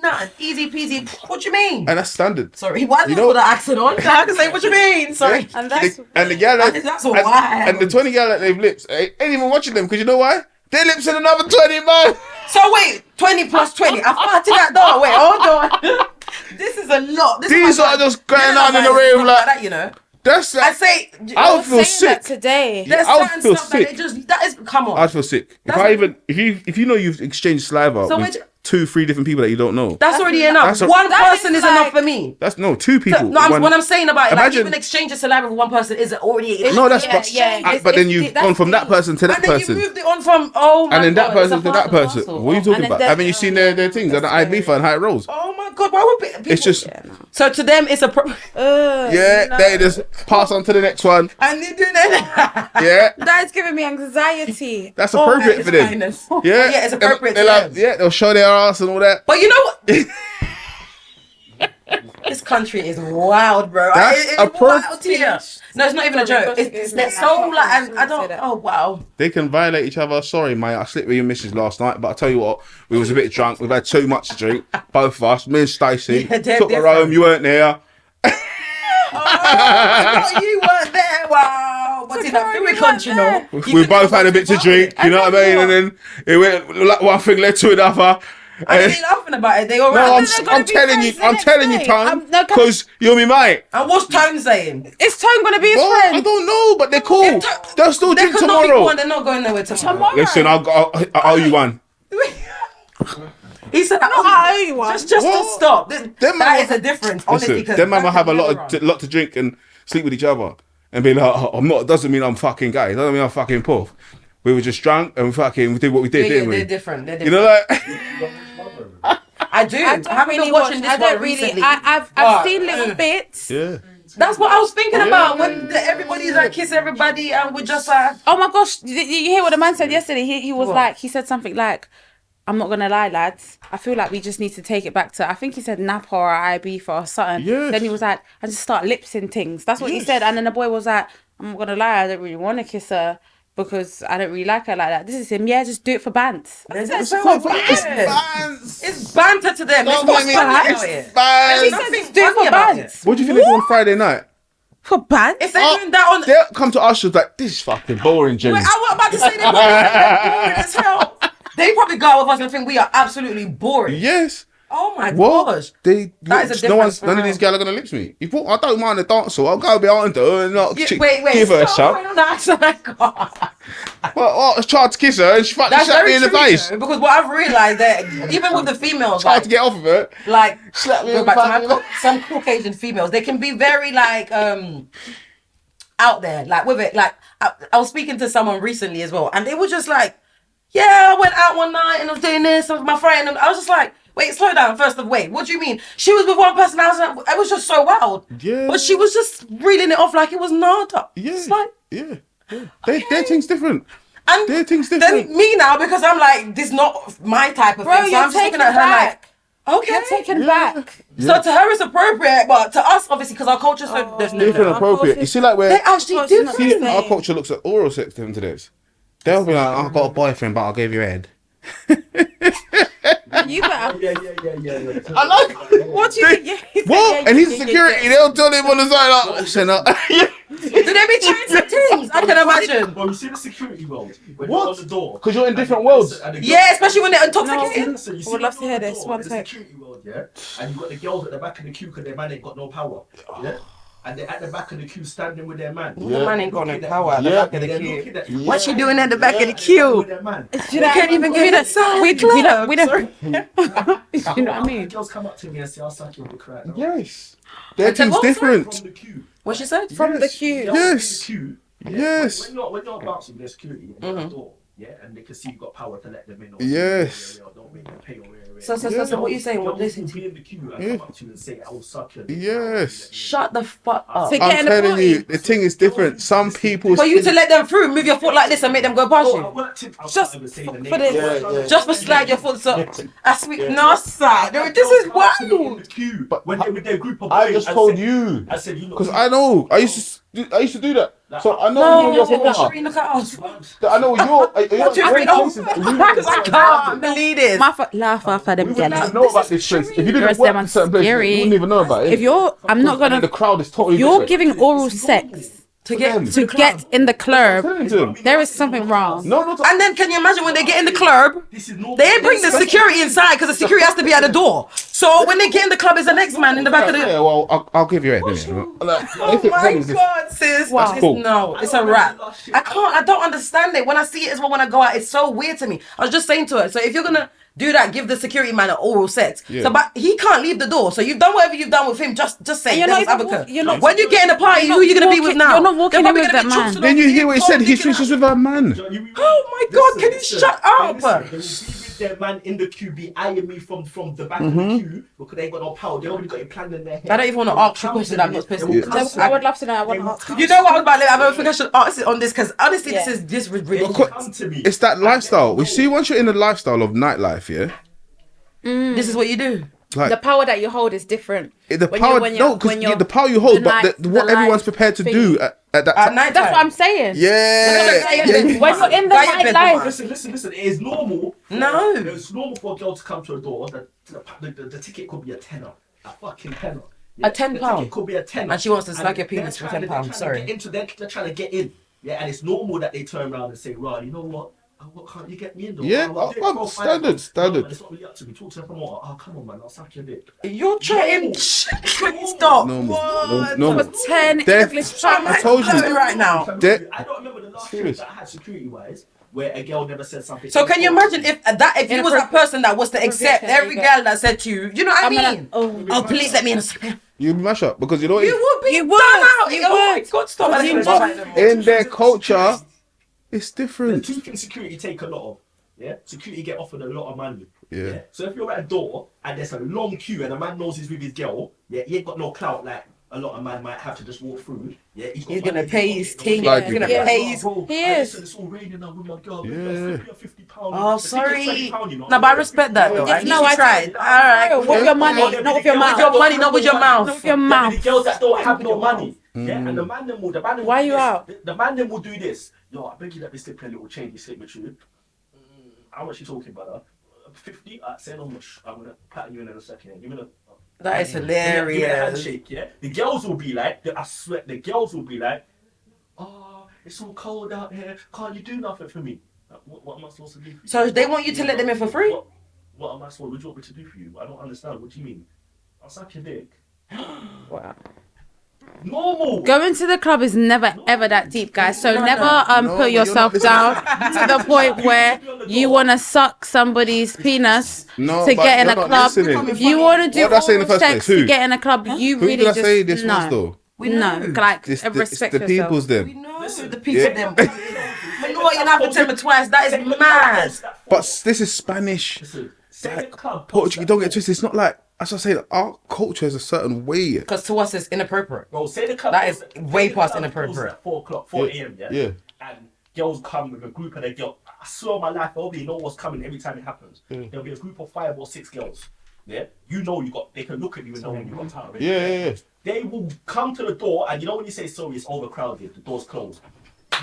B: Nothing. Easy peasy. What you mean?
C: and that's standard.
B: Sorry, why did
C: You
B: you
C: know-
B: put the accent on? I can say what you mean. Sorry.
A: And that's
C: And the gal
B: That's wild.
C: and the 20 gal that they've lips ain't even watching them, because you know why? They lips in another 20 man.
B: So wait, 20 plus 20. I thought that door. Wait, hold on. This is a lot.
C: These are just going on in the rave like
B: that, you know.
C: that's.
B: I say.
C: I would feel
A: saying that
C: sick.
A: today.
B: There's
C: I would
B: certain
C: feel
B: stuff
C: sick.
B: that they just. That is. Come on.
C: I'd feel sick if you know you've exchanged saliva
B: So
C: with
B: which-
C: 2-3 different people that you don't know.
B: That's already enough.
C: that's a-
B: One
A: That
B: person
A: is
B: is enough
A: like-
B: for me.
C: That's no 2 people.
B: No, what I'm saying about it, like
C: Imagine-
B: even exchanging saliva with one person is already.
C: No, that's
A: Yeah,
C: but then
A: it's-
C: you've
A: that's
C: gone from that
A: deep.
C: person to that
B: And then
C: person.
B: you moved it on from my
C: And then that
B: God, it's
C: person
B: a
C: to that
B: part and
C: person.
B: parcel.
C: What are you talking
A: And
C: about?
A: then-
C: Haven't you seen their things and the IB and how it rolls?
B: Oh my God, why would people?
C: It's just
B: So to them, it's a.
C: they just pass on to the next one.
B: And you do that.
C: Yeah,
A: That is giving me anxiety.
C: that's appropriate for them.
B: Kindness.
C: Yeah,
B: Yeah, it's appropriate
C: They're
B: to
C: like,
B: them.
C: yeah, they'll show their ass and all that.
B: But you know what? This country is wild, bro.
C: That's
B: It's
C: appropriate.
B: wild here. No, it's not even a joke. It's so like, and I don't. Oh wow.
C: They can violate each other. Sorry, mate, I slept with your missus last night, but I tell you what, we was a bit drunk. We've had too much to drink, both of us. Me and Stacey
B: Yeah, they're
C: took her
B: different.
C: home. You weren't there.
B: I thought you weren't there. Wow. What's in that Fury country, you know?
C: We both had a bit to drink. You know what I mean? And then it went like one thing led to another.
B: I ain't laughing about it. They all
C: No,
B: right.
C: I'm telling you, Tone,
A: no,
C: because you're me mate.
B: And what's Tone saying?
A: Is Tone gonna be his
C: Well, I
A: friend?
C: don't know, but they're cool. They'll still
B: They
C: drink
B: could not be
C: tomorrow.
B: cool and they're not going nowhere tomorrow.
C: Listen, I owe you one.
B: He said,
A: I owe you one.
B: Just to
C: What?
B: stop.
C: Them
B: That
C: man-
B: is a difference, honestly.
C: Listen, them man will have a lot to drink and sleep with each other and be like, oh, I'm not. Doesn't mean I'm fucking gay. Doesn't mean I'm fucking puff. We were just drunk and we did what we did,
B: Yeah,
C: didn't we?
B: they're different. They're
C: You
B: different.
C: know, like.
B: I do. I haven't been watching this
A: I
B: one
A: don't really.
B: recently.
A: I've
B: But-
A: seen little bits.
C: Yeah.
B: That's what I was thinking about when everybody's like kiss everybody and we're just like.
A: Oh my gosh! Did you hear what the man said yesterday? He was
B: What?
A: like, he said something like, I'm not gonna lie, lads. I feel like we just need to take it back to. I think he said Napa or IB for something.
C: Yes.
A: Then he was like, I just start lipsing things. That's what he
C: Yes.
A: said. And then the boy was like, I'm not gonna lie, I don't really want to kiss her because I don't really like her like that. This is him. Yeah, just do it for bants.
B: It's
C: It's
B: banter to them.
C: Don't
B: It's
C: make me-
B: not funny
C: it's
B: about it.
C: bants.
A: He
B: There's
A: said
B: nothing
A: just do it
B: funny
A: for
B: about
A: bants.
C: What do you think they do on Friday night?
A: For bants?
B: If they're doing that on,
C: They'll come to us like, this is fucking boring, Jenny.
B: wait, I was about to say they're boring as hell. They probably go out with us and think we are absolutely boring.
C: Yes.
B: Oh my
C: What?
B: gosh.
C: No
B: That is a difference for
C: none of
B: real.
C: these guys are gonna lips me. If I don't mind the dancer, I'll go behind her and not
B: Yeah, wait,
C: give her a
B: stop
C: shove.
B: going on that. Oh my God.
C: Well, I tried to kiss her and she fucking
B: That's
C: slapped me
B: very
C: in the
B: true,
C: face.
B: though, because what I've realised that even with the females,
C: Tried
B: like,
C: to get off of her.
B: like
C: Slap me
B: go
C: in
B: back
C: the
B: to my
C: face.
B: some Caucasian females, they can be very like out there, like with it. Like I was speaking to someone recently as well, and they were just like, yeah, I went out one night and I was doing this with my friend, and I was just like, wait, slow down. First of wait, what do you mean? She was with one person. I was like, it was just so wild.
C: Yeah.
B: But she was just reeling it off like it was nada.
C: Yeah.
B: It's like,
C: Yeah. Their thing's different.
B: and
C: Their thing's different.
B: then me now, because I'm like, this not my type of
A: Bro,
B: thing. So
A: you're
B: I'm just
A: taking
B: looking at
A: it
B: her
A: back.
B: like, okay.
A: You're taken
C: Yeah.
A: back.
B: So to her it's appropriate, but to us obviously because our culture's so
C: Different
A: Our
C: appropriate.
A: culture-
C: You see, like
B: they're
C: where
B: actually
A: Culture's not
B: different.
A: the
C: our
A: same.
C: culture looks at oral sex to this. They'll be like, I've got a boyfriend, but I'll give you head.
A: You better.
D: Yeah.
C: I like.
A: What do you think? Yeah, he said,
C: What?
A: yeah,
C: And
A: you
C: he's
A: think
C: security.
A: it-
C: They'll tell him on the side, like, listen up.
B: Do they be trying some things? I can imagine.
D: Well, you see the security world when
C: What?
D: you're on the door.
C: Because you're in different worlds.
B: Yeah, especially when they're
A: No,
B: intoxicated.
D: So you see
A: I would love to
D: when
A: hear
D: you're on
A: this.
D: the
A: One
D: door,
A: sec.
D: there's a security world, yeah, and you got the girls at the back of the queue because their man ain't got no power, yeah, and they're at the back of the queue standing with their man.
B: The man ain't got no
D: Looking at
B: power at the
C: Yeah.
B: back of the
D: They're
B: queue.
D: looking at you.
B: What's she doing at the back of the
D: With
B: queue?
D: their man.
A: Do you know
B: can't even give
A: we
B: you
A: don't-
B: that sign.
A: we don't. We
B: Sorry.
A: don't. You know what I mean?
D: Girls come up to me and say, "I'll suck your dick right now."
C: Yes. Their
B: And tell
C: thing's
B: what,
C: different.
D: From the queue.
B: What she said?
A: From the
C: Yes.
A: queue.
D: Girls
C: Yes.
D: in the queue, yeah,
C: Yes.
D: When you're bouncing with security and you're at the door, yeah, and they can see you've got power to let them in. Or
C: Yes.
D: or don't make them pay or whatever.
B: So what you saying? What
D: Girls
B: they
D: will
B: say?
D: be in the queue and
C: Yeah.
D: come up to you and say, "I'll suck your dick."
C: Yes.
B: Shut the fuck up.
A: To get
C: I'm
A: in the
C: telling
A: party.
C: you, the thing is different. Some people.
B: For you to let them through, move your foot like this and make them go past
D: Oh, I
B: you.
D: worked in, I
A: Just
D: can't even say the
A: for
D: name.
A: this.
C: Yeah.
B: Just for slide your foot up. I sweet.
C: Yeah.
B: No, sir. This is
D: In
B: wild.
D: the queue,
C: But
D: when they with their group of
C: I
D: boys,
C: just
D: and
C: told
D: said-
C: you.
D: I said, you know,
C: Because I know. I used to do that. So I know
B: No,
C: you're your
B: look
C: partner.
B: at us.
C: I know you're.
B: What you
C: great
B: think?
C: places.
B: Because I can't believe this.
A: Laugh off at them
C: We wouldn't
A: girls.
C: even know about this place. If you didn't
A: Rest
C: work
A: them
C: in
A: on
C: certain places,
A: scary.
C: you wouldn't even know about it.
A: If you're, I'm not
C: And then the
A: gonna.
C: crowd is totally
A: You're
C: different.
A: giving oral sex
B: To get
A: to get in the club.
C: Telling them.
A: There is something wrong.
C: No, no.
B: And then can you imagine when they get in the club,
D: this is normal.
B: they bring the security inside because the security has to be at the door. So when they get in the club, is the next man in the back of the.
C: Yeah, well, I'll give you it. Like,
B: Oh my god, sis!
A: Wow.
B: It's-
C: cool.
B: No, it's a wrap. I don't understand it. When I see it as well, when I go out, it's so weird to me. I was just saying to her, so if you're gonna do that, give the security man an oral sex.
C: Yeah.
B: So, but he can't leave the door. So you've done whatever you've done with him. Just say,
A: You're not
B: devil's
A: even
B: advocate.
A: you're not-
B: When you get in the party,
A: you're
B: who are you
A: not
B: gonna be with
A: walking-
B: now?
A: you're not walking
B: They're
A: in
B: probably
A: with
B: gonna
A: that
B: be
A: man.
B: chunks
C: Then you hear what he said. He
B: thinking
C: switches with a man.
B: Oh my God, can you shut up?
D: They will be with their man in the queue, be eyeing me from the back of the queue because they ain't got no power. They already got it planned in their head.
B: I don't even want to ask you a question I'm not supposed to.
A: I would love to know. I want to ask.
B: You know what I was about to I don't think I should answer it on this because honestly,
A: Yeah.
B: this is ridiculous.
D: Come to me.
C: It's that lifestyle. We see once you're in the lifestyle of nightlife, yeah.
B: This is what you do.
C: Like
A: The power that you hold is different.
C: the
A: When
C: power,
A: you're-
C: no, because
A: when you're-
C: the power you hold,
A: the
C: but
A: night-
C: what
A: the
C: everyone's
A: life
C: prepared to
A: thing.
C: do at that
B: At
C: time.
B: night
A: That's what I'm saying.
C: Yeah.
B: When
A: When you're in the
B: Guy in bed,
A: nightlife,
D: Listen. It is normal.
B: No.
D: It's normal for a girl to come to a door. The ticket could be a tenner, a fucking tenner.
B: A £10.
D: The ticket could be a tenner.
B: And she wants to slag your
D: they're
B: penis for
D: trying-
B: £10,
D: they're trying to
B: sorry.
D: get into- They're trying to get in. Yeah, and it's normal that they turn around and say, "Right, you know what? What can't you get me in though?
C: Yeah,
D: I'll do it for
C: standard,
D: $5."
C: standard.
D: No, but it's not really up to me. Talk to the promoter. Oh, come on, man. I'll suck your dick.
B: You're trying.
D: No.
B: Stop.
C: Normal.
B: What?
C: Normal.
A: for 10
C: They're-
A: English
B: I'm
C: I told you.
B: blowing right now.
C: They-
D: I don't remember the last
C: Serious.
D: trip that I had security wise where a girl never said something.
B: So can you imagine if you was that person that was to accept
A: Appropriation,
B: every
A: there you
B: girl that said to you, you know what I
A: I'm gonna-
B: mean?
A: oh.
B: Oh, please let me in a second.
C: You mash up because you know what?
B: You would be
A: You
B: done
A: would.
B: out.
A: You
B: Oh my
A: would.
B: God, stop. I don't
A: You
B: even
A: would.
B: try no more.
C: In their culture, it's
D: The
C: different.
D: two things security take a lot of. Yeah, security get offered a lot of money.
C: Yeah.
D: So if you're at a door and there's a long queue and a man knows he's with his girl, yeah, he ain't got no clout like a lot of man might have to just walk through. Yeah, got
B: He's gonna
D: money,
B: pay
D: got-
B: his
D: got-
B: thing.
C: Slide
B: He's
C: you.
B: gonna
A: Yeah.
B: pay his.
D: Bro,
A: He
D: I
A: is.
D: listen, it's all raining now with my girl.
C: Yeah.
D: £50 £30.
B: Oh,
D: The ticket's
B: sorry.
D: £20, you know.
B: No, but I respect that though.
A: Yeah,
B: At least
A: no,
B: you
A: I
B: tried.
A: do.
B: All right.
A: No, with your money, not with your mouth.
B: With your money, not with your mouth.
A: Not with your
D: Yeah,
A: mouth.
D: the girls that don't have no money. Yeah, and the man them will.
A: Why
D: do
A: you
D: this.
A: out?
D: The man them will do this. Yo, I beg you let me slip in a little change. You slip with you. How much you talking, brother? 50. Say no much. I'm gonna pat you in a second. You're gonna.
B: That is
D: Give me a
B: hilarious.
D: handshake. Yeah. The girls will be like. I swear, the girls will be like. Oh, it's all cold out here. Can't you do nothing for me? Like, what am I supposed to do for you?
B: So they want you to let them in for free?
D: What am I supposed? What do you want me to do for you? I don't understand. What do you mean? I'll suck your dick.
A: Wow.
D: Normal.
A: Going to the club is never ever that deep, guys. So never
C: No, but
A: put
C: you're
A: yourself
C: not
A: down to the point where you want to suck somebody's penis
C: No,
A: to
C: but
A: get in a
C: you're not
A: club.
C: listening.
A: If you want to do
C: What did I say in the
A: oral
C: first
A: sex
C: place?
A: to
C: Who?
A: get in a club, you
C: Who
A: really
C: did I
A: just
C: say this was
A: no.
C: though?
A: No, like
C: It's
A: respect
C: the
A: yourself.
C: people's
B: We
C: them.
B: know
D: Listen,
B: the people
C: yeah.
B: them. But you know what? You're not for me twice. That is mad.
C: But this is Spanish.
D: Say the club.
C: Portuguese, don't get twisted. It's not like, as I say, our culture is a certain way.
B: Because to us, it's inappropriate.
D: Bro, say the club.
B: That is
D: say
B: way
D: the
B: past
D: club
B: inappropriate.
D: closes at 4 o'clock, 4 a.m. Yeah.
C: Yeah.
D: And girls come with a group of their girls. I swear on my life, nobody know what's coming every time it happens. There'll be a group of 5 or 6 girls. Yeah. You know they can look at you and know when you got time.
C: Yeah.
D: They will come to the door, and you know when you say sorry, it's overcrowded. The door's closed.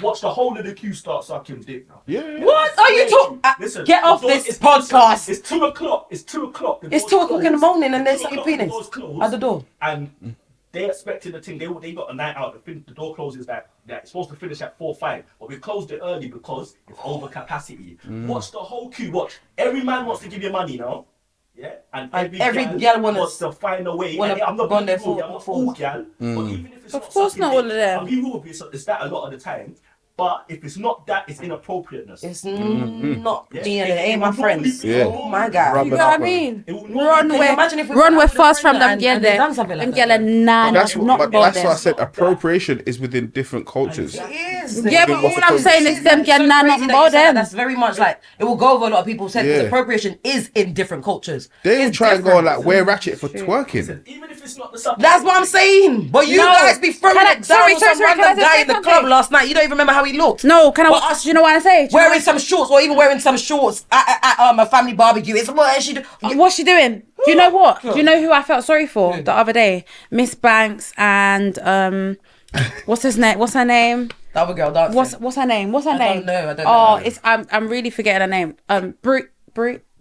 D: Watch the whole of the queue start sucking dick now.
C: Yeah.
B: What are you talking?
D: Listen,
B: Get off
D: the door-
B: this
D: it's-
B: podcast.
D: It's 2 o'clock. It's 2 o'clock.
B: It's 2 o'clock in the morning and there's sucking penis at the door.
D: And they expected the thing. They got a night out. The door closes that it's supposed to finish at 4-5, but we closed it early because it's over capacity. Watch the whole queue. Watch. Every man wants to give you money now. Yeah, and every
B: girl
D: wants to find a way.
B: wanna
D: And I'm not
B: go on
D: being
B: their
D: rude,
B: full-
D: I'm not
B: full-
D: all gal, but even if it's
A: Of course
D: sucking
A: not all
D: dick,
A: of them.
D: I'll be real with you. It's that a lot of the time. But if it's not that, it's inappropriateness.
B: It's not
D: Yeah.
B: me and it ain't my friends.
C: Yeah.
B: Oh my God.
C: Rub
A: You
C: it
A: know what I
C: up,
A: mean?
D: It will not
A: Run
D: be-
B: Can you imagine if we
A: run
B: were
A: with
B: out with a
A: fast from
B: friend
A: them
B: and
A: girl
B: they
A: there.
B: done something like
A: Them
B: that?
A: girl are nah,
C: That's
A: not
C: but
A: go
C: that's
A: there.
C: what I said. Appropriation is within different cultures.
B: It is.
A: Yeah, but all I'm saying is them girl nah, not
B: crazy
A: about
B: that you said that.
A: them.
B: That's very much like it will go over a lot of people's heads because
C: Yeah.
B: appropriation is in different cultures.
C: They
B: It's
C: try and go
B: different.
C: like wear ratchet for twerking.
D: Even if it's not the subject.
B: That's what I'm saying. But you
A: No.
B: guys be throwing
A: Can I-
B: it down
A: sorry,
B: on
A: sorry,
B: some
A: sorry, can I
B: random
A: just
B: guy
A: say
B: in the
A: something?
B: club last night. You don't even remember how he looked.
A: No, can I?
B: But us
A: Do you know what I say? Do you know
B: Wearing
A: what-
B: some shorts or even wearing some shorts at a family barbecue. It's what is she do?
A: What's she doing? Do you know what? Do you know who I felt sorry for the other day? Miss Banks and what's his name? What's her name?
B: The other girl dancing.
A: What's her name? What's her
B: I
A: name?
B: don't know, I don't
A: Oh,
B: know.
A: it's I'm really forgetting her name. Brie.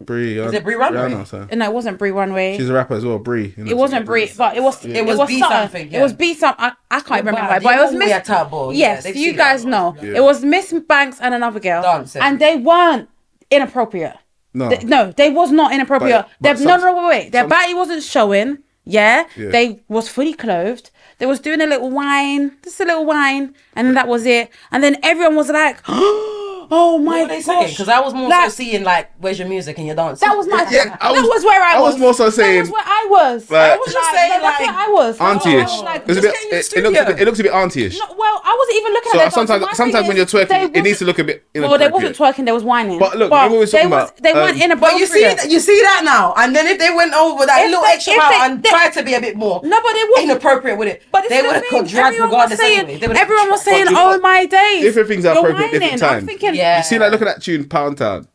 C: Brie,
B: Is it Brie Runway?
A: No, it wasn't Brie Runway.
C: She's a rapper as well, Brie.
A: It wasn't Brie, but it was.
B: It was B
A: something.
B: something, yeah.
A: It was B something. I can't remember,
B: bad.
A: but it
B: You
A: was
B: know
A: Miss.
B: we are taboo. Yeah,
A: Yes,
B: they've
A: you
B: seen
A: guys
B: that.
A: know.
C: Yeah.
A: It was Miss Banks and another girl,
B: Dancing.
A: and they weren't inappropriate.
C: No.
A: They was not inappropriate.
C: But
A: Wait. Their body wasn't showing. Yeah?
C: Yeah.
A: They was fully clothed. They was doing a little wine, just a little wine, and then that was it. And then everyone was like, "Oh my
B: What were they saying?
A: gosh!"
B: Because I was more
A: Like,
B: so seeing like, where's your music and your dance.
A: that was my.
C: Yeah,
A: that was where I was.
C: I was more so saying,
A: That was where I was.
C: like-
A: I
C: I
B: was just saying,
A: that's
B: like,
A: where I was.
C: auntie-ish.
A: I was like,
C: It's a
B: just
C: bit,
B: get in the
C: it looks a bit auntie-ish.
A: no, well, I wasn't even looking
C: So
A: at that.
C: sometimes when you're twerking, it needs to look a bit
A: Well, they
C: inappropriate.
A: wasn't twerking. They was whining.
C: But look, remember we was talking about,
A: They weren't
C: um,
A: inappropriate.
B: But you see that now, and then if they went over that
A: If
B: little
A: they-
B: extra
A: if
B: mile
A: they-
B: and
A: they-
B: tried to be a bit more
A: No, but they was
B: inappropriate with it,
A: But this
B: they
A: is the
B: would have
A: thing.
B: got dragged
A: Everyone was
B: regardless
A: saying,
B: anyway. They would've-
A: everyone was saying,
C: you know
A: "Oh
C: what?
A: my days!"
C: Different things are
A: You're
C: appropriate at different
A: whining. I'm
C: times.
A: thinking,
B: Yeah.
C: You see, like, look at that tune, Pound Town.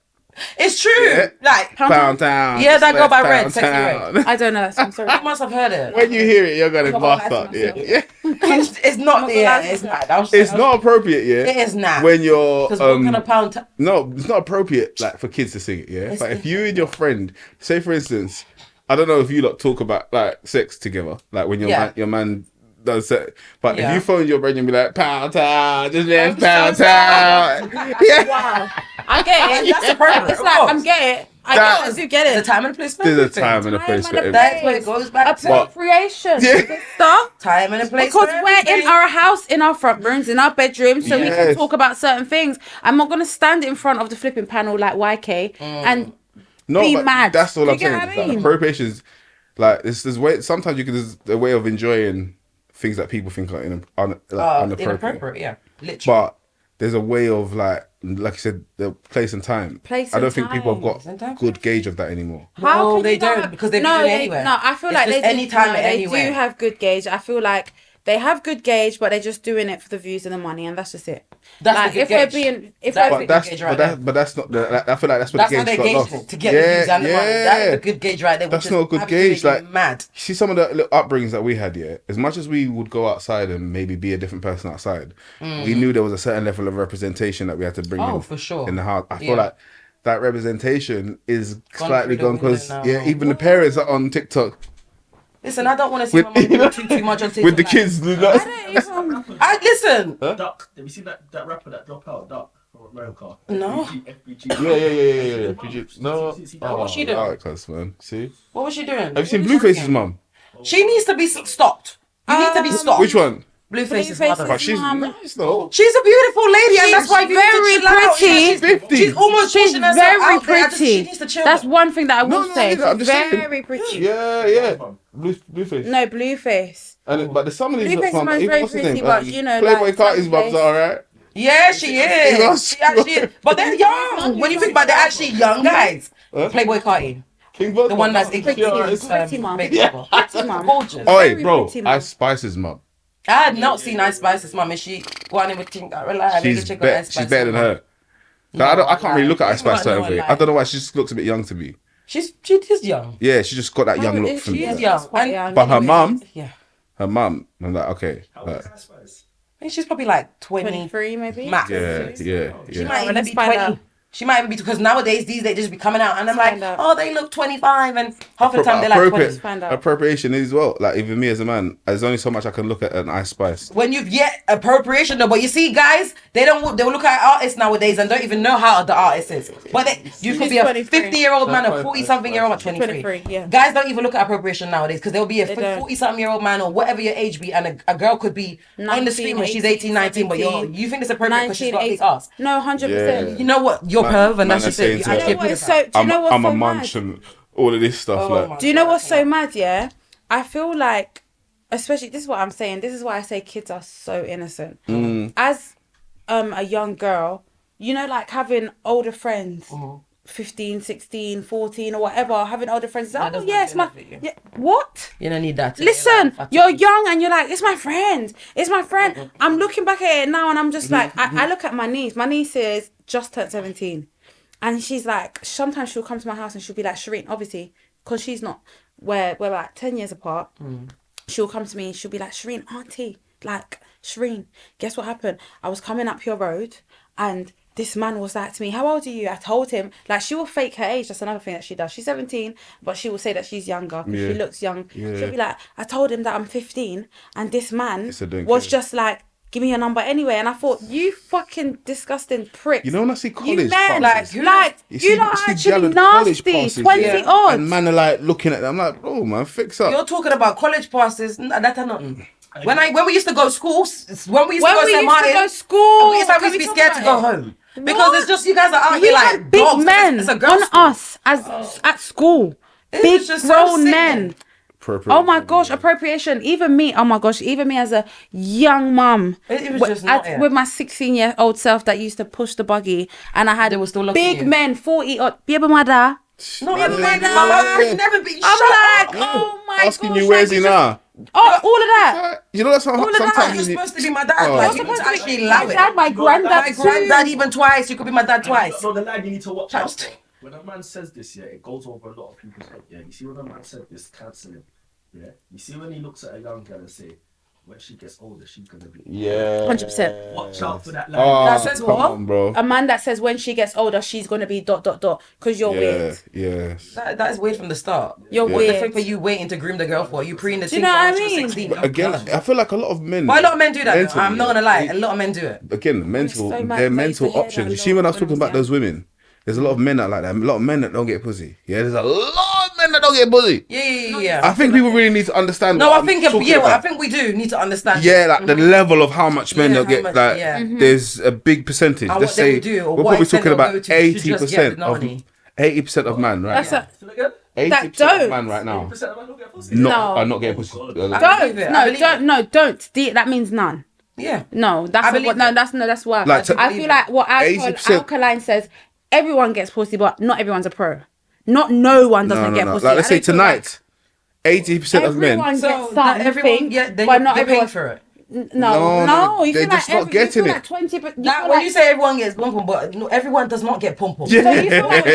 B: It's true.
C: Yeah.
B: Like
C: Pound Town.
B: Yeah, that girl by
C: Pound
B: Red, Sexy
C: Town.
A: I don't know that song. Sorry.
B: you must have heard it.
C: When you hear it, you're gonna
A: Come on,
C: bust
A: I
C: up.
A: like
C: Yeah,
A: myself.
C: yeah.
B: It's not.
A: Not
B: Yeah,
A: gonna
B: it's
A: lie.
B: not. That was-
C: It's not appropriate, yeah.
B: It is not.
C: When you're
B: Because what kind of pound?
C: no, it's not appropriate like for kids to sing it, yeah. But if you and your friend, say for instance, I don't know if you lot talk about like sex together, like when your man does sex, but
B: Yeah.
C: if you phone your friend and be like Pound Town, just let
B: I'm
C: Pound
B: so
C: Town, yeah.
A: Wow, I get it.
B: That's appropriate.
A: It's like I'm get it. I do get
B: The
A: it.
B: time and a place for
C: There's a
B: everything.
C: time and a place for everything.
B: That's where it goes back to.
A: Appropriation,
C: Yeah.
A: sister.
B: Time and a place
A: Because
B: for
A: we're in
B: everything.
A: our house, in our front rooms, in our bedrooms, so we can
C: Yes.
A: talk about certain things. I'm not gonna stand in front of the flipping panel like YK and
C: No,
A: be
C: but
A: mad.
C: that's all
A: Do
C: I'm
A: you get
C: saying.
A: what I
C: Like,
A: mean?
C: appropriation is like this way. Sometimes there's a way of enjoying things that people think are inappropriate.
B: Inappropriate, yeah. Literally.
C: But there's a way of like you said, the place and time.
A: Place
C: I don't
A: and
C: think people have
B: Place and
C: got
B: time.
C: good gauge of that anymore.
A: How
B: No,
A: can
B: they
A: you not
B: don't,
A: have-
B: because they've been doing it anyway.
A: No, I feel
B: It's
A: like
B: just
A: they
B: anytime
A: do,
B: and
A: they
B: anywhere.
A: do have good gauge. I feel like they have good gauge, but they're just doing it for the views and the money, and that's just it.
B: That's
A: Like
B: the
A: if
B: good
A: we're
B: gauge.
A: being, if
B: That's
A: we're
B: the
C: But that's
B: gauge right there.
C: but that's not the. I feel like that's where
B: That's
C: the
B: how
C: gauge
B: they
C: got
B: gauge
C: lost.
B: it, to get the views and the money. That is a good gauge right there.
C: That's
B: which
C: not a
B: is
C: good gauge.
B: absolutely
C: Like
B: mad.
C: see some of the little upbringings that we had. Yeah, as much as we would go outside and maybe be a different person outside, we knew there was a certain level of representation that we had to bring
B: Oh,
C: in
B: for sure.
C: in the house. I feel
B: Yeah.
C: like that representation is
B: Gone
C: slightly
B: through the
C: gone because
B: window now.
C: even the parents are on TikTok
B: Listen, I don't want to see my mum do too much on TikTok.
C: with the
B: like-
C: kids.
A: I don't even.
B: Listen.
D: Duck. Have you seen that rapper that dropped out? Duck from America.
B: No.
D: FBG.
C: Yeah. PG. No,
B: What's she doing?
C: alright, cuz, man. See,
B: What was she doing?
C: have you seen Blueface's mum?
B: She needs to be stopped. You need to be stopped.
C: Which one?
B: Blueface's
A: Blueface's
B: mother.
C: But she's
A: Mum.
C: nice though.
B: She's a beautiful lady, and that's why you need
A: very
B: to chill out.
A: pretty.
B: She's
C: 50.
B: She's almost
A: She's
B: pushing herself
A: very
B: out there.
A: pretty.
B: She needs to chill.
A: That's one thing that I will
C: No,
A: say.
C: yeah, I'm
A: She's
C: just saying.
A: very pretty.
C: Yeah. Blueface.
A: No, Blueface.
C: But there's some of these
A: Blueface's
C: mum,
A: mum's
C: even
A: very
C: what's his
A: pretty,
C: name?
A: but you know,
C: Playboy
A: like,
C: Carti's
A: some
C: mums
A: place-
C: are alright.
B: Yeah, she is.
C: lost.
B: She actually is. But they're young. When you think about it, they're actually young guys. Playboy Carti.
C: King Bud,
B: The one that's
A: Pretty, pretty mum.
B: makeover.
A: Pretty mum.
B: Gorgeous.
C: Oh, hey,
A: Very
C: bro,
A: pretty mum.
C: Ice Spice's mum.
B: I had not seen Ice Spice's mum. Is she going in with King?
C: She's better than her. I can't really look at Ice Spice certain way. I don't know why she just looks a bit young to me.
B: She is young.
C: Yeah, she just got that young look from
B: She is
C: her.
B: young.
A: Quite
B: And-
A: young.
C: But her mum,
B: Yeah.
C: I'm like, okay.
D: How
C: like,
D: old is Spice?
B: I think she's probably like 20.
A: 23 maybe.
B: Max.
C: yeah.
B: She
C: Yeah.
B: might even
A: let's
B: be
A: find
B: 20.
A: out.
B: She might even be, because nowadays these days just be coming out and I'm
A: Let's
B: like,
A: find out.
B: oh, they look 25, and half the time they're like 20.
A: Find out.
C: Appropriation is well. Like even me as a man, there's only so much I can look at an Ice Spice.
B: When you've yet appropriation though, but you see guys, they will look at artists nowadays and don't even know how the artist is. But you could be a
A: 23.
B: 50-year-old man, a 40-something-year-old at 23.
A: 23, yeah.
B: Guys don't even look at appropriation nowadays because there'll be a
A: They don't.
B: 40-something-year-old man or whatever your age be, and a girl could be on the street when she's 18, 19, but you think it's appropriate because she's got a big ass.
A: No, 100%.
C: Yeah.
B: You know what? You're perv, and that's just it. You
C: saying
B: actually
A: You know what
B: put
A: is
B: it
A: so?
B: out.
A: Do you know what's
C: I'm
A: so
C: a munch
A: mad?
C: and all of this stuff.
B: Oh
C: like,
B: my
A: Do you know what's so mad? Yeah, I feel like, especially this is what I'm saying. This is why I say kids are so innocent. As a young girl, you know, like having older friends. 15, 16, 14 or whatever, having older friends. Oh
B: does
A: yeah,
B: not
A: it's
B: do
A: my
B: that for you.
A: yeah. What?
B: You don't need that.
A: Listen, you're young and you're like, it's my friend. It's my friend. I'm looking back at it now and I'm just like, I look at my niece. My niece is just turned 17. And she's like, sometimes she'll come to my house and she'll be like, Shireen, obviously, because she's not, we're like 10 years apart. She'll come to me and she'll be like, Shireen, auntie, like, Shireen, guess what happened? I was coming up your road and this man was like to me, how old are you? I told him, like, she will fake her age. That's another thing that she does. She's 17, but she will say that she's younger because she looks young.
C: Yeah.
A: She'll be like, I told him that I'm 15 and this man
C: It's a don't
A: was
C: care.
A: just like, give me your number anyway. And I thought, you fucking disgusting prick.
C: You know when I see
A: You
C: college
A: men,
C: passes,
A: you're not
C: see
A: actually
C: gallant college
A: nasty.
C: passes,
A: 20
C: yeah,
A: odd.
C: and man are like looking at them. I'm like, oh man, fix up.
B: You're talking about college passes. That are nothing. When we used to go to school, when we used
A: When
B: to go
A: we
B: to St.
A: used to
B: Martin,
A: go to school,
B: we used to
A: can we
B: be
A: talk
B: scared to
A: about
B: go
A: it?
B: home. Because
A: What?
B: it's just you guys are out
A: We
B: here
A: had
B: like
A: big
B: dogs.
A: men
B: It's a girl's
A: on
B: school.
A: us as at school.
B: It
A: Big
B: was just so
A: grown
B: sickening.
A: men.
C: Appropriate.
A: Oh my gosh, appropriation. Even me, oh my gosh, even me as a young mum,
B: It was just not it.
A: with my 16-year-old self that used to push the buggy, and I had
B: They were still looking
A: big
B: at you.
A: men, 40 odd, baby mother.
B: No,
C: Yeah,
B: my
C: yeah,
B: mum
C: yeah.
B: would never be.
A: I'm
B: Shut
A: like,
B: up.
A: oh my
C: Asking
A: gosh.
C: you where's he
A: like,
C: now?
A: Oh, all of that.
C: You know that's how
A: All of that.
C: sometimes
B: You're
C: you-
B: supposed to be my dad.
C: Oh.
B: Like,
C: You're
B: you need to
A: Supposed to
B: actually
A: be
B: allow
A: my
B: it.
A: dad, my granddad,
B: My
A: too.
B: granddad even twice. You could be my dad twice.
D: So the line you need to watch
B: Chaps.
D: out. When a man says this, yeah, it goes over a lot of people's head. Yeah, you see when a man said this, cancel him. Yeah, you see when he looks at a young girl and say, when she gets older, she's gonna be.
C: Yeah.
A: 100%.
D: Watch out for that line.
C: Oh,
A: That says
C: come
A: what?
C: on, bro.
A: A man that says when she gets older, she's going to be ... because you're
C: Yeah,
A: weird.
C: yeah.
B: That is weird from the start.
A: You're
B: What
A: weird.
B: the fuck are you waiting to groom the girl for? Are you preening the
A: Do you
B: thing
A: know
B: for
A: what
B: when
A: I
B: she was
A: mean?
B: 16? You're
C: Again,
B: done.
C: I feel like a lot of men.
B: Why a lot of men do that? Though?
C: mentally,
B: I'm not gonna lie.
C: they-
B: A lot of men do it.
C: Again, mental,
A: so mad
C: they're
A: because I used to
C: mental
A: hear that
C: options.
A: a
C: You see,
A: lot
C: when I was
A: when I
C: talking
A: was
C: about
A: young.
C: those women, there's a lot of men that like that. A lot of men that don't get pussy. Yeah, there's a lot of men that don't get pussy.
B: Yeah.
C: I think people really need to understand.
B: No,
C: what
B: I
C: I'm
B: think
C: talking
B: I
C: about.
B: think we do need to understand.
C: Yeah, like the level of how much men
B: Yeah,
C: they'll
B: how
C: get.
B: much-
C: Like,
B: yeah.
C: there's a big percentage.
B: And
C: Let's
B: what they
C: say
B: will do, or
C: we're
B: what
C: probably
B: extent
C: talking
B: they'll
C: about
B: go to to just get
C: 80%
B: the
C: of
B: money.
C: 80% of man, right?
A: That's a,
D: Feel again?
C: 80%
A: don't.
C: of man right now
D: 80% of men don't get pussy.
C: not
A: No.
C: are not getting pussy.
D: God.
B: I believe it, I
A: don't.
B: believe
A: Don't.
B: it.
A: No, don't. That means none.
B: Yeah.
A: No, that's
B: I
A: a,
B: believe
A: what. No,
B: it.
A: that's why.
C: Like,
A: I
B: believe
A: feel
B: it.
A: like what
C: 80%.
A: Alkaline says. Everyone gets pussy, but not everyone's a pro. Not no one doesn't get pussy.
C: Like, let's
A: I
C: say
A: don't feel like-
C: tonight, 80% of men.
A: Everyone gets
B: So
A: something,
B: everyone, yeah, then
A: but not
B: you're paying
A: everyone.
B: for it.
A: No, you
C: they're
A: feel
C: just
A: like
C: not getting
A: you feel
C: it.
A: like 20. But
B: That, when you say everyone gets pom pom, but no, everyone does not get pom pom.
C: Yeah.
A: so you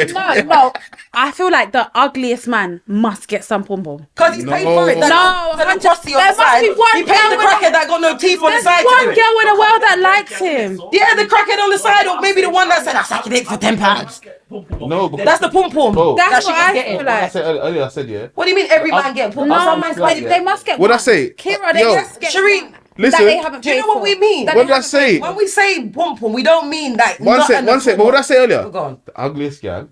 A: feel like no. I feel like the ugliest man must get some pom pom.
B: Because he's paid for it.
C: No.
A: No,
B: So the crusty on
A: there
B: the
A: must
B: side.
A: be one
B: He paid
A: girl
B: the
A: with
B: crackhead that got no teeth on the
A: There's
B: side to
A: one
B: do it.
A: girl in the world that likes him.
B: Yeah, the crackhead on the side, or maybe the one that said, "I'm sucking dick for £10."
C: No, but
B: That's the pom pom.
C: Bro.
A: That's
B: she
A: what
B: was
A: I
B: getting.
A: feel
C: I
A: like.
C: said earlier, I said, yeah.
B: What do you mean every man get pom pom?
A: No,
B: Some man's
A: but they must get.
C: What'd I
A: one.
C: say?
A: Kira, they
C: Yo,
A: must get.
B: Shireen,
A: one
C: listen,
A: that they haven't
B: do you
A: paid
B: know what
A: for.
B: we mean?
A: That
C: What
A: they
C: did I
A: haven't paid
C: say?
A: for.
B: When we say pom pom, we don't mean like
C: One
B: nothing
C: sec,
B: at
C: but what did I
B: all.
C: say earlier?
B: Go on.
C: The ugliest gal,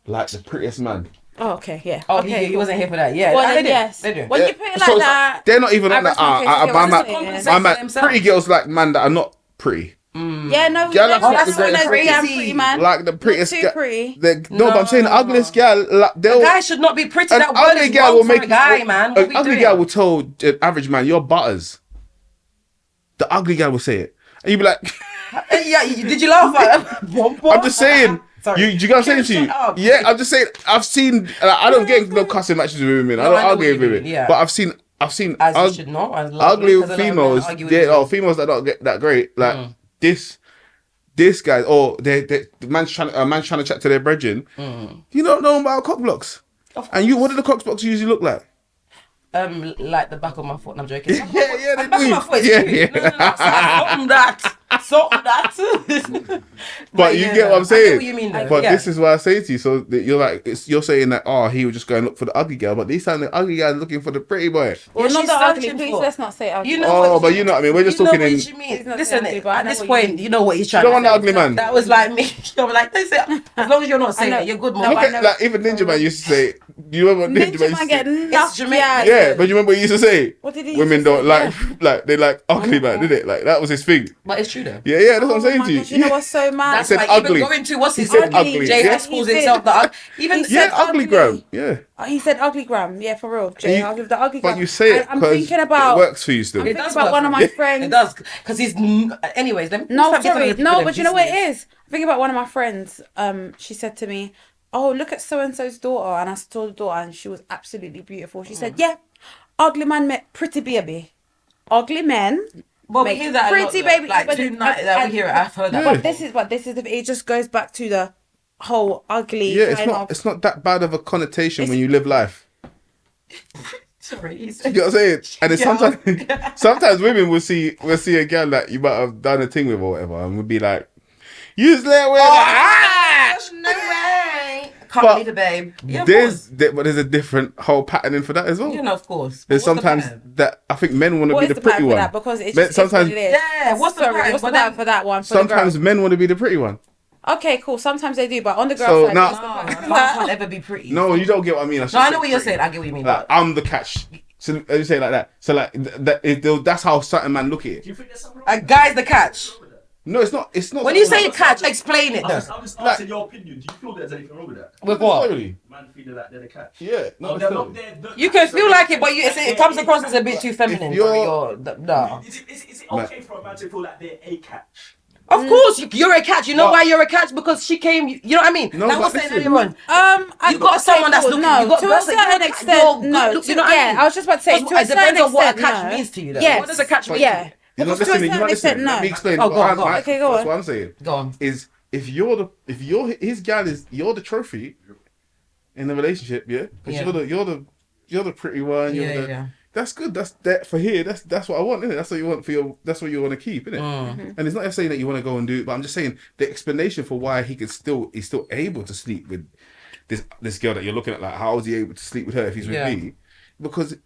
C: like the prettiest man.
A: Oh, okay, yeah.
B: Oh,
A: okay,
B: he wasn't here for that. Yeah,
A: Well,
B: they
A: then
B: do.
A: yes.
B: They do.
A: When
C: Yeah,
A: you put it
C: so
A: like
C: it's
A: that,
C: they're not even
A: I
C: on that.
A: rest my case, you get what I'm saying?
B: compensate
C: My
B: for
C: man,
B: themselves.
C: pretty girls like man that are not pretty.
A: yeah, no,
C: Girl,
A: there's
C: that's
A: there's
C: not
A: no
C: the
A: pretty and
B: crazy.
A: pretty man.
C: Like the prettiest
A: too
C: gal.
A: pretty.
C: No, but I'm saying the ugliest gal. Like, they'll.
B: A guy should not be pretty.
C: An
B: That word
C: ugly
B: is
C: gal
B: wrong
C: will
B: for
C: make
B: a guy, man. What
C: An
B: we
C: ugly
B: doing?
C: gal will tell an average man, "You're butters." The ugly gal will say it, and you'd be like,
B: Yeah, did you laugh at him?
C: "I'm just saying."
B: Sorry.
C: You get what I'm saying to you?
B: Shut up.
C: Yeah, I'm just saying. I've seen. I don't get no cussing matches with women. I
B: No,
C: don't
B: I know
C: argue
B: what
C: with
B: you
C: women.
B: mean, yeah.
C: But I've seen.
B: As you should not. As lovely,
C: ugly
B: 'cause I don't
C: females.
B: argue with
C: Yeah,
B: women.
C: females that don't get that great. Like this guy, or the man's trying to chat to their brethren. You don't know about cock blocks. And you, what do the cock blocks usually look like?
B: Like the back of my foot. I'm joking.
C: Yeah,
B: The
C: they
B: back of
C: do.
B: my foot is
C: Yeah,
B: cute.
C: yeah.
B: No, something that.
C: But you
B: yeah,
C: get what I'm
B: I
C: saying.
B: get what you mean, though.
C: But
B: Yeah.
C: this is what I say to you. So that you're like, you're saying that, oh, he would just go and look for the ugly girl, but this time the ugly girl is looking for the pretty boy.
A: Well,
B: Yeah,
A: not
B: she's
A: the ugly.
B: searching
A: Please,
B: for-
A: let's not say ugly.
B: You know
C: Oh,
B: what,
C: but you know what I mean. We're just
B: you know
C: talking
B: what
C: in.
B: you mean.
A: He's not
B: Listen,
A: saying ugly, but I
B: at
A: know
B: this
A: what you
B: point,
A: mean.
B: you know what he's trying
C: You
B: to
C: don't
B: say.
C: want an ugly man.
B: That was like me. I'm like, they say, as long as you're not saying
A: know.
B: it, you're good,
A: No,
B: man.
C: Look
A: I
C: at
A: know.
C: like even Ninja Man used to say. You remember what
A: Ninja
C: used
A: man
C: to
A: get
C: say?
A: enough.
B: Jamaican.
A: Yeah.
C: Yeah, but you remember what he used to say?
A: What did he
C: Women
A: used to
C: don't
A: say?
C: like they like ugly man, did it? Like that was his thing.
B: But it's true though.
C: Yeah, that's what I'm
A: Oh
C: saying
A: my
C: to you.
A: gosh, you know what's so mad?
B: That's
C: said
B: why
C: ugly.
B: even going to what's his
C: He said
B: name?
C: ugly.
B: JS
C: Yeah.
B: calls
A: He
B: himself
A: did.
B: even
A: He
B: said
A: said
C: Yeah, ugly gram. Yeah.
A: He said ugly gram. Yeah, for real. Jay,
C: You-
A: I'll give the ugly gram.
C: But you say it
A: I'm
C: because
A: thinking
C: it
A: about.
C: works for you still.
A: I'm
B: It
A: thinking
B: does
A: about
B: work
A: one
B: for
A: of
B: him.
A: my friends.
B: It does because he's. Anyways, let me.
A: No,
B: let's get
A: sorry.
B: to the
A: No, but you know what it
B: business.
A: is? I'm thinking about one of my friends. She said to me, "Oh, look at so and so's daughter," and I saw the daughter, and she was absolutely beautiful. She said, "Yeah, ugly man met pretty baby. Ugly men."
B: Well, we
A: make
B: hear that a lot,
A: pretty
B: though.
A: baby,
B: Like
A: but
B: tonight that we hear it. I've heard that.
C: Yeah.
A: But this is it just goes back to the whole ugly.
C: Yeah,
A: kind of,
C: it's not that bad of a connotation when you live life.
B: Sorry.
C: You know what I'm saying? And it's
B: Yeah.
C: sometimes women will see a girl that you might have done a thing with or whatever, and would be like, "You there with
B: Gosh, no way. Can't
C: But
B: believe it, babe. Yeah, of
C: but there's a different whole patterning for that as well.
B: course. You know, of course. But
C: There's
B: what's the
C: sometimes
B: pattern?
C: that I think men want to
A: what
C: be
A: is
C: the
A: the
C: pretty
A: pattern for
C: one.
A: that? Because it's
C: Men-
A: just
C: sometimes-
A: it's what it is.
B: Yeah, what's the
A: Sorry,
B: pattern?
A: what's the
B: But
A: pattern
B: then-
A: for that one? For
C: Sometimes
A: the
C: men want to be the pretty one.
A: girl? Okay, cool. Sometimes they do, but on the girl
C: So
A: side,
C: now-
A: what's the
B: No,
A: pattern
B: man
A: for that?
B: can't ever be pretty.
C: No, you don't get what I mean.
B: No, I know what you're saying. I get what you mean.
C: Like
B: But
C: I'm the catch. So you say it like that. So like that's how certain man look at it.
D: Do you think there's something
B: a guy's the catch.
C: No, it's not. It's not.
B: When you say catch, explain it
D: I'm
B: though.
D: just asking your opinion. Do you feel there's anything wrong with that?
B: With what?
C: Necessarily.
D: Man feeling like they're the catch.
C: Yeah, not
D: Oh, they're
C: necessarily.
D: not there.
B: You can feel like it, but it comes across as a bit too feminine.
C: If you're-
B: No.
D: Is it okay for a man to feel like they're a catch?
B: Of course, you're a catch. You know
C: But-
B: why you're a catch? Because she came. You know what I mean?
C: No,
B: That was
C: but
B: saying
C: listen.
B: earlier on.
A: I
B: You got someone that's looking.
A: No,
B: you got
A: to a
B: girls that
A: certain
B: you're a catch,
A: extent.
B: you're good
A: No,
B: look- you know what I
A: yeah,
B: mean?
A: I was just about to say.
B: Because
A: To a
B: it depends
A: certain
B: on what a
A: extent,
B: catch
A: no.
B: means to you. Though.
A: Yes.
B: What does a catch mean?
A: Yeah.
B: To you?
C: You're not
A: Because to a
C: listening. You're
A: certain
C: not listening.
A: extent, no.
C: Let me explain.
B: Oh, go on, go on.
A: Okay, go
C: That's
A: on.
C: what I'm saying.
B: Go on.
C: Is if you're his gal is you're the trophy in the relationship, yeah. Because
B: Yeah.
C: you're the pretty one. You're
B: Yeah,
C: the,
B: yeah.
C: That's good. That's that for here. That's what I want, isn't it? That's what you want for your. That's what you want to keep, isn't it?
B: Mm.
C: And it's not saying that you want to go and do it, but I'm just saying the explanation for why he's still able to sleep with this girl that you're looking at. Like, how is he able to sleep with her if he's with
B: Yeah.
C: me? Because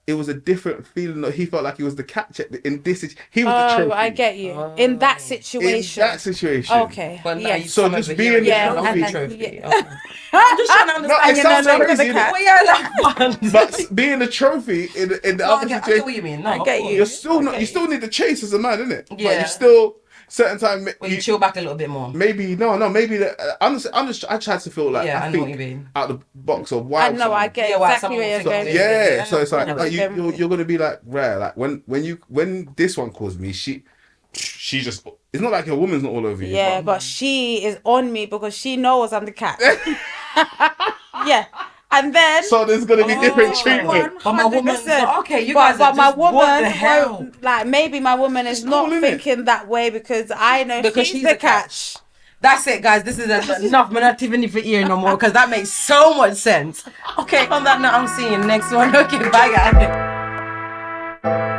C: it was a different feeling. That he felt like he was the catch in this. He was the
A: Oh,
C: trophy.
A: I get you. In that
C: In
A: situation.
C: that situation.
A: Okay.
B: But now
A: yeah.
B: you
C: So
B: come
C: just
B: over
C: being
B: here
C: the
B: and
A: trophy.
B: you're
A: Yeah,
B: trophy.
A: and-
B: Okay. I'm just trying to
C: No,
B: understand.
C: it
A: you
C: sounds
A: know,
C: so
A: look at
C: crazy.
A: the
C: innit?
B: Well, yeah, like
C: But being the trophy in the
B: No,
C: other
B: I get
C: situation,
B: what you mean. No,
A: I
B: of
A: get
B: course.
A: you.
C: you're still not.
A: Okay.
C: You still need the chase as a man, innit? But
B: Yeah.
C: you still certain time.
B: Well, you chill back a little bit more.
C: Maybe maybe I tried to feel like
B: Yeah, I
C: I
B: know
C: think
B: what you mean.
C: out the box of why.
A: I know, I get
B: Yeah, why
A: exactly
B: someone
A: where you're
B: thinks
A: going.
B: it.
C: Yeah, so it's like,
A: I know
C: like
A: what you're
C: you're gonna be like rare. Like when this one calls me, she just. It's not like your woman's not all over you.
A: Yeah, but she is on me because she knows I'm the cat. Yeah. And then
C: So there's gonna be different treatment.
B: But my woman's
A: 100%.
B: like, okay, you guys
A: but
B: are
A: my
B: just, what
A: woman
B: the hell?
A: won't, like, maybe my woman is
C: cool,
A: not
C: innit?
A: thinking that way because I know
B: Because
A: she's
B: she's
A: the
B: a catch.
A: catch.
B: That's it, guys. This is enough. We're not even for ear no more because that makes so much sense. Okay, on that note, I'm seeing you next one. Okay, bye, guys.